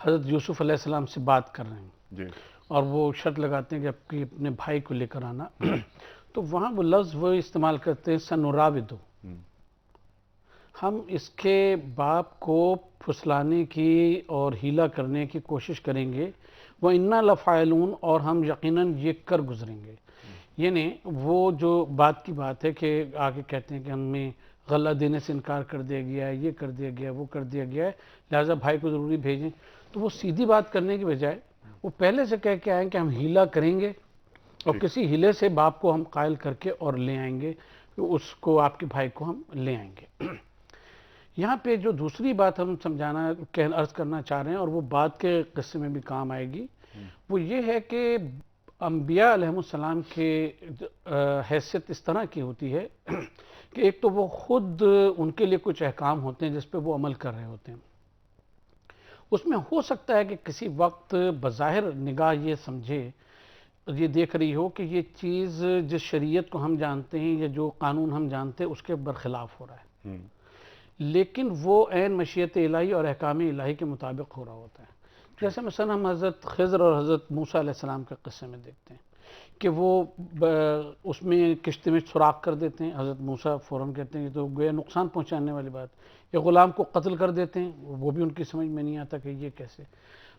حضرت یوسف علیہ السلام سے بات کر رہے ہیں جی، اور وہ شرط لگاتے ہیں کہ اپنے بھائی کو لے کر آنا، تو وہاں وہ لفظ وہ استعمال کرتے ہیں سنراودو، ہم اس کے باپ کو پھسلانے کی اور ہیلا کرنے کی کوشش کریں گے، وَإِنَّا لَفَاعِلُونَ، اور ہم یقیناً یہ کر گزریں گے۔ یعنی وہ جو بات کی بات ہے کہ آگے کہتے ہیں کہ ہمیں غلہ دینے سے انکار کر دیا گیا ہے، یہ کر دیا گیا، وہ کر دیا گیا ہے، لہٰذا بھائی کو ضروری بھیجیں. تو وہ سیدھی بات کرنے کی بجائے وہ پہلے سے کہہ کے آئیں کہ ہم ہیلا کریں گے اور کسی ہیلے سے باپ کو ہم قائل کر کے اور لے آئیں گے، اس کو آپ کے بھائی کو ہم لے آئیں گے. یہاں پہ جو دوسری بات ہم سمجھانا عرض کرنا چاہ رہے ہیں، اور وہ بات کے قصے میں بھی کام آئے گی، وہ یہ ہے کہ انبیاء علیہم السلام کی حیثیت اس طرح کی ہوتی ہے کہ ایک تو وہ خود ان کے لیے کچھ احکام ہوتے ہیں جس پہ وہ عمل کر رہے ہوتے ہیں. اس میں ہو سکتا ہے کہ کسی وقت بظاہر نگاہ یہ سمجھے، یہ دیکھ رہی ہو کہ یہ چیز جس شریعت کو ہم جانتے ہیں یا جو قانون ہم جانتے ہیں اس کے برخلاف ہو رہا ہے، لیکن وہ عین مشیت الہی اور احکام الہی کے مطابق ہو رہا ہوتا ہے. جیسے مثلا ہم حضرت خضر اور حضرت موسیٰ علیہ السلام کے قصے میں دیکھتے ہیں کہ وہ اس میں کشتی میں سوراخ کر دیتے ہیں. حضرت موسیٰ فوراً کہتے ہیں یہ تو گویا نقصان پہنچانے والی بات، یا غلام کو قتل کر دیتے ہیں. وہ بھی ان کی سمجھ میں نہیں آتا کہ یہ کیسے،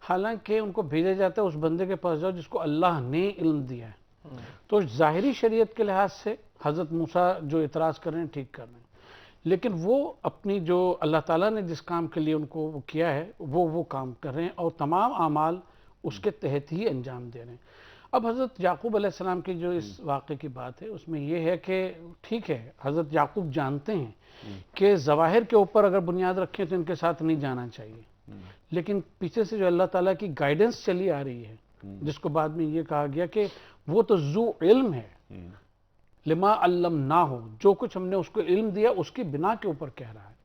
حالانکہ ان کو بھیجا جاتا ہے اس بندے کے پاس جاؤ جس کو اللہ نے علم دیا ہے. تو ظاہری شریعت کے لحاظ سے حضرت موسیٰ جو اعتراض کر رہے ہیں ٹھیک کر رہے ہیں، لیکن وہ اپنی جو اللہ تعالیٰ نے جس کام کے لیے ان کو کیا ہے وہ کام کر رہے ہیں اور تمام اعمال اس کے تحت ہی انجام دے رہے ہیں. اب حضرت یعقوب علیہ السلام کی جو اس واقعے کی بات ہے اس میں یہ ہے کہ ٹھیک ہے حضرت یعقوب جانتے ہیں کہ ظواہر کے اوپر اگر بنیاد رکھیں تو ان کے ساتھ نہیں جانا چاہیے، لیکن پیچھے سے جو اللہ تعالیٰ کی گائیڈنس چلی آ رہی ہے جس کو بعد میں یہ کہا گیا کہ وہ تو ذو علم ہے، لما علمناہ، جو کچھ ہم نے اس کو علم دیا اس کی بنا کے اوپر کہہ رہا ہے.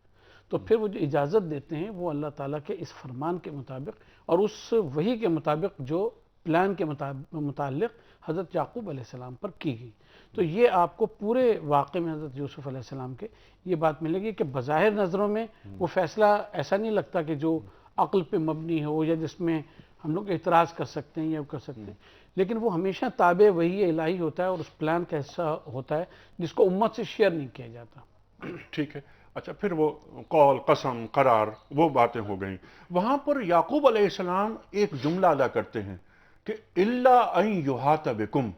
تو پھر وہ جو اجازت دیتے ہیں وہ اللہ تعالیٰ کے اس فرمان کے مطابق اور اس وحی کے مطابق جو پلان کے متعلق حضرت یعقوب علیہ السلام پر کی گئی. تو یہ آپ کو پورے واقعے میں حضرت یوسف علیہ السلام کے یہ بات ملے گی کہ بظاہر نظروں میں وہ فیصلہ ایسا نہیں لگتا کہ جو عقل پہ مبنی ہو یا جس میں ہم لوگ اعتراض کر سکتے ہیں یا کر سکتے ہیں، لیکن وہ ہمیشہ تابع وحی الہی ہوتا ہے اور اس پلان کا حصہ ہوتا ہے جس کو امت سے شیئر نہیں کیا جاتا. ٹھیک ہے. اچھا، پھر وہ قول، قسم، قرار، وہ باتیں ہو گئیں. وہاں پر یعقوب علیہ السلام ایک جملہ ادا کرتے ہیں کہ الا ان یحاط بکم.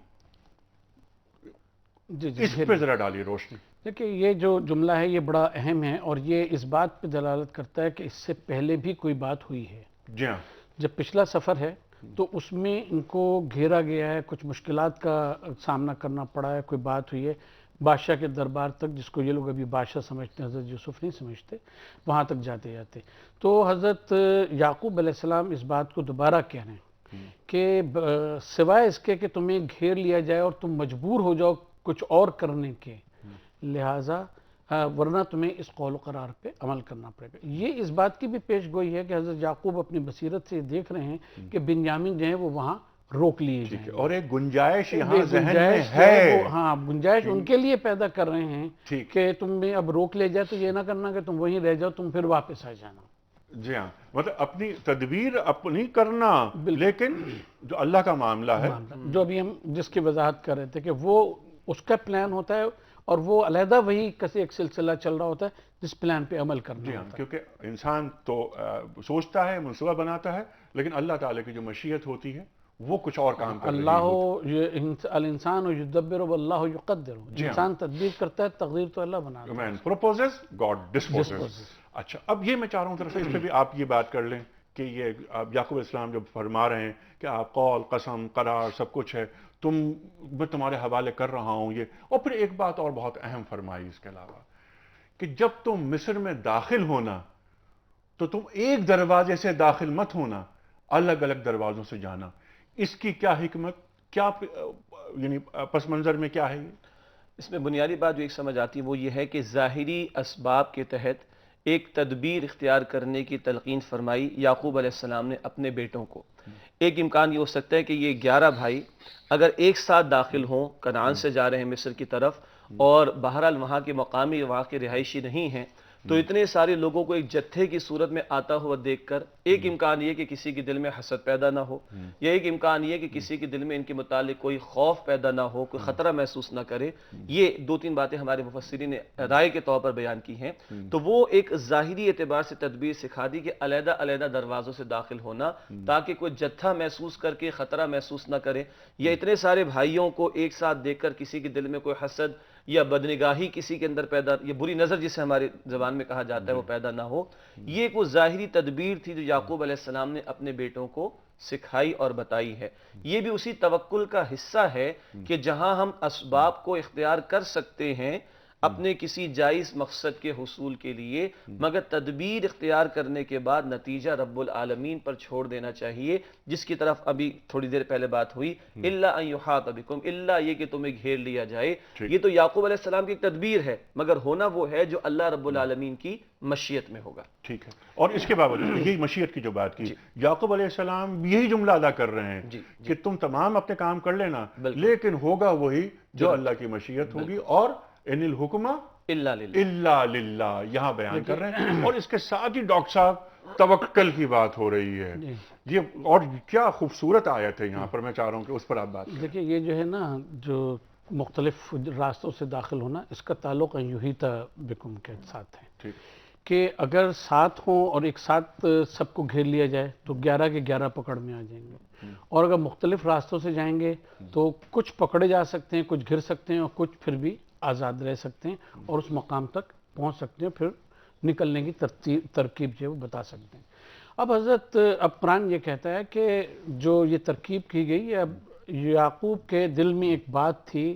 اس پہ ذرا ڈالیے روشنی. دیکھیں یہ جو جملہ ہے یہ بڑا اہم ہے اور یہ اس بات پہ دلالت کرتا ہے کہ اس سے پہلے بھی کوئی بات ہوئی ہے. جی ہاں. جب پچھلا سفر ہے تو اس میں ان کو گھیرا گیا ہے، کچھ مشکلات کا سامنا کرنا پڑا ہے، کوئی بات ہوئی ہے بادشاہ کے دربار تک، جس کو یہ لوگ ابھی بادشاہ سمجھتے ہیں، حضرت یوسف نہیں سمجھتے، وہاں تک جاتے جاتے. تو حضرت یعقوب علیہ السلام اس بات کو دوبارہ کہہ رہے ہیں کہ سوائے اس کے کہ تمہیں گھیر لیا جائے اور تم مجبور ہو جاؤ کچھ اور کرنے کے، لہٰذا ورنہ تمہیں اس قول و قرار پہ عمل کرنا پڑے گا. یہ اس بات کی بھی پیش گوئی ہے کہ حضرت یعقوب اپنی بصیرت سے دیکھ رہے ہیں کہ بنیامین جو ہیں وہ وہاں روک لیے جائیں. اور ایک گنجائش یہاں ذہن میں ہے، ہاں گنجائش ان کے لیے پیدا کر رہے ہیں کہ تمہیں اب روک لے جائے تو یہ نہ کرنا کہ تم وہیں رہ جاؤ، تم پھر واپس آ جانا. جی ہاں، مطلب اپنی تدبیر اپنی کرنا، لیکن جو اللہ کا معاملہ ہے، جو ابھی ہم جس کی وضاحت کر رہے تھے کہ وہ اس کا پلان ہوتا ہے اور وہ علیحدہ وہی کسی ایک سلسلہ چل رہا ہوتا ہے جس پلان پہ عمل کرنا ہوتا ہے. کیونکہ انسان تو سوچتا ہے، منصوبہ بناتا ہے، لیکن اللہ تعالیٰ کی جو مشیت ہوتی ہے وہ کچھ اور کام کرتا ہے. اللہ الانسان یدبر واللہ یقدر، انسان تدبیر کرتا ہے، تقدیر تو اللہ بنا ہے. Man proposes, God disposes. اچھا، اب یہ میں چاہ رہا ہوں طرف سے اس پہ بھی آپ یہ بات کر لیں کہ یہ یعقوب علیہ السلام جب فرما رہے ہیں کہ آپ قول، قسم، قرار سب کچھ ہے، میں تمہارے حوالے کر رہا ہوں یہ. اور پھر ایک بات اور بہت اہم فرمائی اس کے علاوہ کہ جب تم مصر میں داخل ہونا تو تم ایک دروازے سے داخل مت ہونا، الگ الگ دروازوں سے جانا. اس کی کیا حکمت، کیا یعنی پس منظر میں کیا ہے یہ؟ اس میں بنیادی بات جو ایک سمجھ آتی ہے وہ یہ ہے کہ ظاہری اسباب کے تحت ایک تدبیر اختیار کرنے کی تلقین فرمائی یعقوب علیہ السلام نے اپنے بیٹوں کو. ایک امکان یہ ہو سکتا ہے کہ یہ 11 بھائی اگر ایک ساتھ داخل ہوں، کنعان سے جا رہے ہیں مصر کی طرف، اور بہرحال وہاں کے مقامی، وہاں کے رہائشی نہیں ہیں، تو اتنے سارے لوگوں کو ایک جتھے کی صورت میں آتا ہوا دیکھ کر ایک امکان یہ کہ کسی کے دل میں حسد پیدا نہ ہو، یا ایک امکان یہ کہ کسی کے دل میں ان کے متعلق کوئی خوف پیدا نہ ہو، کوئی خطرہ محسوس نہ کرے. یہ 2-3 باتیں ہمارے مفسرین نے رائے کے طور پر بیان کی ہیں. تو وہ ایک ظاہری اعتبار سے تدبیر سکھا دی کہ علیحدہ علیحدہ دروازوں سے داخل ہونا تاکہ کوئی جتھا محسوس کر کے خطرہ محسوس نہ کرے، یا اتنے سارے بھائیوں کو ایک ساتھ دیکھ کر کسی کے دل میں کوئی حسد یا بدنگاہی کسی کے اندر پیدا، یہ بری نظر جسے ہماری زبان میں کہا جاتا ہے وہ پیدا نہ ہو. یہ ایک وہ ظاہری تدبیر تھی جو یعقوب علیہ السلام نے اپنے بیٹوں کو سکھائی اور بتائی ہے. یہ بھی اسی توکل کا حصہ ہے کہ جہاں ہم اسباب کو اختیار کر سکتے ہیں اپنے کسی جائز مقصد کے حصول کے لیے، مگر تدبیر اختیار کرنے کے بعد نتیجہ رب العالمین پر چھوڑ دینا چاہیے، جس کی طرف ابھی تھوڑی دیر پہلے بات ہوئی. الا ان یحاط بکم، الا یہ کہ تمہیں گھیر لیا جائے. یہ تو یعقوب علیہ السلام کی ایک تدبیر ہے، مگر ہونا وہ ہے جو اللہ رب العالمین کی مشیت میں ہوگا. ٹھیک ہے. اور اس کے باوجود یہی مشیت کی جو بات کی، یعقوب علیہ السلام یہی جملہ ادا کر رہے ہیں کہ تم تمام اپنے کام کر لینا، لیکن ہوگا وہی جو اللہ کی مشیت ہوگی. اور ان الحکمہ الا للہ، الا للہ یہاں بیان کر رہے ہیں. اور اس کے ساتھ ہی ڈاکٹر صاحب توکل کی بات ہو رہی ہے. یہ اور کیا خوبصورت آیت ہے یہاں پر، میں چاہ رہا ہوں کہ اس پر آپ بات کریں. دیکھیں یہ جو ہے نا، جو مختلف راستوں سے داخل ہونا، اس کا تعلق یحیط بکم کے ساتھ ہے. ٹھیک. کہ اگر ساتھ ہوں اور ایک ساتھ سب کو گھیر لیا جائے تو 11 کے 11 پکڑ میں آ جائیں گے. اور اگر مختلف راستوں سے جائیں گے تو کچھ پکڑے جا سکتے ہیں، کچھ گھر سکتے ہیں، اور کچھ پھر بھی آزاد رہ سکتے ہیں اور اس مقام تک پہنچ سکتے ہیں، پھر نکلنے کی ترکیب جو ہے وہ بتا سکتے ہیں. اب حضرت اب قرآن یہ کہتا ہے کہ جو یہ ترکیب کی گئی، اب یعقوب کے دل میں ایک بات تھی،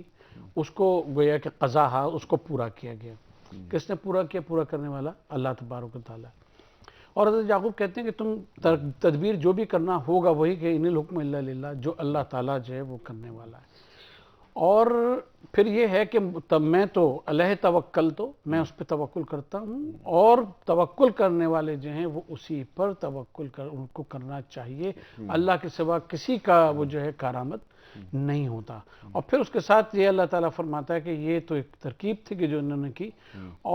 اس کو گویا کہ قضا ہے، اس کو پورا کیا گیا. کس نے پورا کیا؟ پورا کرنے والا اللہ تبارک و تعالیٰ. اور حضرت یعقوب کہتے ہیں کہ تم تدبیر جو بھی کرنا ہوگا وہی کہ ان الحکم الا للہ، جو اللہ تعالیٰ جو ہے وہ کرنے والا ہے. اور پھر یہ ہے کہ میں تو علیہ توکل، تو میں اس پہ توکل کرتا ہوں، اور توکل کرنے والے جو ہیں وہ اسی پر توکل ان کو کرنا چاہیے. اللہ کے سوا کسی کا وہ جو ہے کارآمد نہیں ہوتا. اور پھر اس کے ساتھ یہ اللہ تعالیٰ فرماتا ہے کہ یہ تو ایک ترکیب تھی کہ جو انہوں نے کی،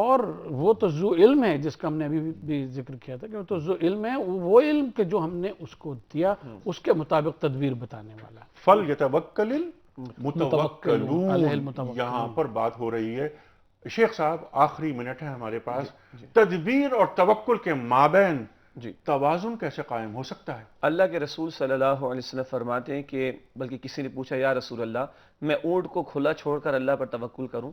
اور وہ تو ذو علم ہے، جس کا ہم نے ابھی بھی ذکر کیا تھا کہ وہ تو ذو علم ہے، وہ علم کہ جو ہم نے اس کو دیا اس کے مطابق تدبیر بتانے والا ہے. فَلْيَتَوَكَّلِ الْمُتَوَكِّلُونَ یہاں پر بات ہو رہی ہے. شیخ صاحب آخری منٹ ہے ہمارے پاس. تدبیر اور توکل کے مابین توازن کیسے قائم ہو سکتا ہے؟ اللہ کے رسول صلی اللہ علیہ وسلم فرماتے ہیں کہ بلکہ کسی نے پوچھا یا رسول اللہ، میں اونٹ کو کھلا چھوڑ کر اللہ پر توکل کروں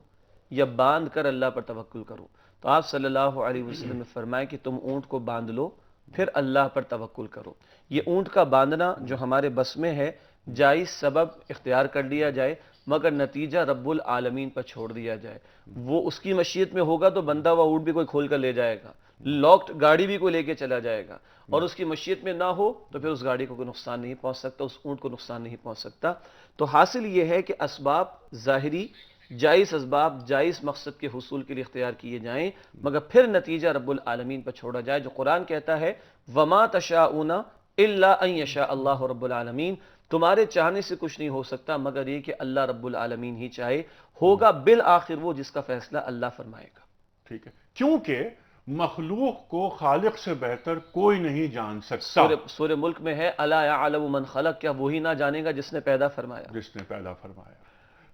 یا باندھ کر اللہ پر توکل کروں؟ تو آپ صلی اللہ علیہ وسلم نے فرمایا کہ تم اونٹ کو باندھ لو پھر اللہ پر توکل کرو. یہ اونٹ کا باندھنا جو ہمارے بس میں ہے، جائز سبب اختیار کر لیا جائے، مگر نتیجہ رب العالمین پر چھوڑ دیا جائے. وہ اس کی مشیت میں ہوگا تو بندہ وہ اونٹ بھی کوئی کھول کر لے جائے گا، لاکڈ گاڑی بھی کوئی لے کے چلا جائے گا، اور اس کی مشیت میں نہ ہو تو پھر اس گاڑی کو کوئی نقصان نہیں پہنچ سکتا، اس اونٹ کو نقصان نہیں پہنچ سکتا. تو حاصل یہ ہے کہ اسباب ظاہری جائز اسباب جائز مقصد کے حصول کے لیے اختیار کیے جائیں، مگر پھر نتیجہ رب العالمین پر چھوڑا جائے. جو قرآن کہتا ہے وَمَا تَشَاءُونَ إِلَّا أَن يَشَاءَ اللَّهُ رَبُّ الْعَالَمِينَ، تمہارے چاہنے سے کچھ نہیں ہو سکتا مگر یہ کہ اللہ رب العالمین ہی چاہے. ہوگا بالآخر وہ جس کا فیصلہ اللہ فرمائے گا. ٹھیک ہے. کیونکہ مخلوق کو خالق سے بہتر کوئی نہیں جان سکتا. سورہ ملک میں ہے الا یعلم من خلق، کیا وہی نہ جانے گا جس نے پیدا فرمایا. جس نے پیدا فرمایا.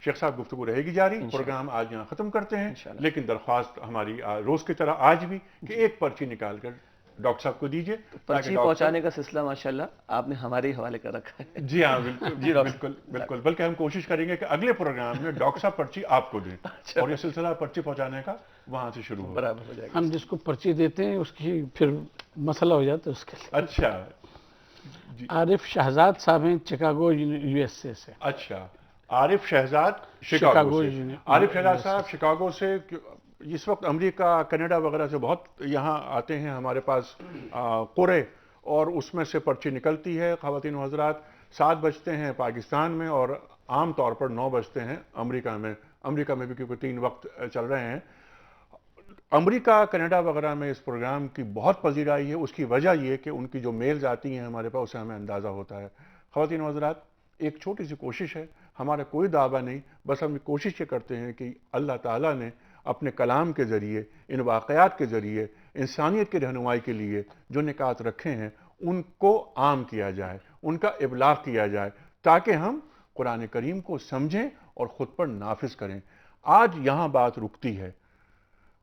شیخ صاحب گفتگو رہے گی جاری. پروگرام آج یہاں ختم کرتے ہیں، لیکن درخواست ہماری روز کی طرح آج بھی کہ ایک پرچی نکال کر ڈاکٹر صاحب کو دیجئے. پرچی پہنچانے کا سلسلہ ماشاءاللہ آپ نے ہمارے حوالے کر رکھا ہے. جی ہاں بالکل بالکل. بلکہ ہم کوشش کریں گے کہ اگلے پروگرام میں ڈاکٹر صاحب پرچی آپ کو دیں، اور یہ سلسلہ پرچی پہنچانے کا وہاں سے شروع ہو. ہم جس کو پرچی دیتے ہیں اس کی پھر مسئلہ ہو جاتا ہے اس کے لیے. اچھا. عارف شہزاد صاحب ہیں چکاگو یو ایس اے سے. اچھا. عارف شہزاد شکاگو سے. عارف شہزاد صاحب شکاگو سے. اس وقت امریکہ کینیڈا وغیرہ سے بہت یہاں آتے ہیں ہمارے پاس قرے، اور اس میں سے پرچی نکلتی ہے. خواتین و حضرات 7 بجتے ہیں پاکستان میں، اور عام طور پر 9 بجتے ہیں امریکہ میں. امریکہ میں بھی کیونکہ 3 وقت چل رہے ہیں. امریکہ کینیڈا وغیرہ میں اس پروگرام کی بہت پذیرائی ہے. اس کی وجہ یہ کہ ان کی جو میلز آتی ہیں ہمارے پاس، اسے ہمیں اندازہ ہوتا ہے. خواتین و حضرات ایک چھوٹی سی کوشش ہے، ہمارا کوئی دعویٰ نہیں، بس ہم کوشش یہ کرتے ہیں کہ اللہ تعالیٰ نے اپنے کلام کے ذریعے، ان واقعات کے ذریعے انسانیت کی رہنمائی کے لیے جو نکات رکھے ہیں ان کو عام کیا جائے، ان کا ابلاغ کیا جائے، تاکہ ہم قرآن کریم کو سمجھیں اور خود پر نافذ کریں. آج یہاں بات رکتی ہے.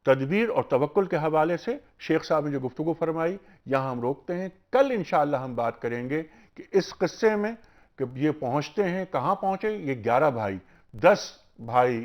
تدبیر اور توکل کے حوالے سے شیخ صاحب نے جو گفتگو فرمائی یہاں ہم روکتے ہیں. کل انشاءاللہ ہم بات کریں گے کہ اس قصے میں کہ یہ پہنچتے ہیں کہاں پہنچے. یہ 11 بھائی 10 بھائی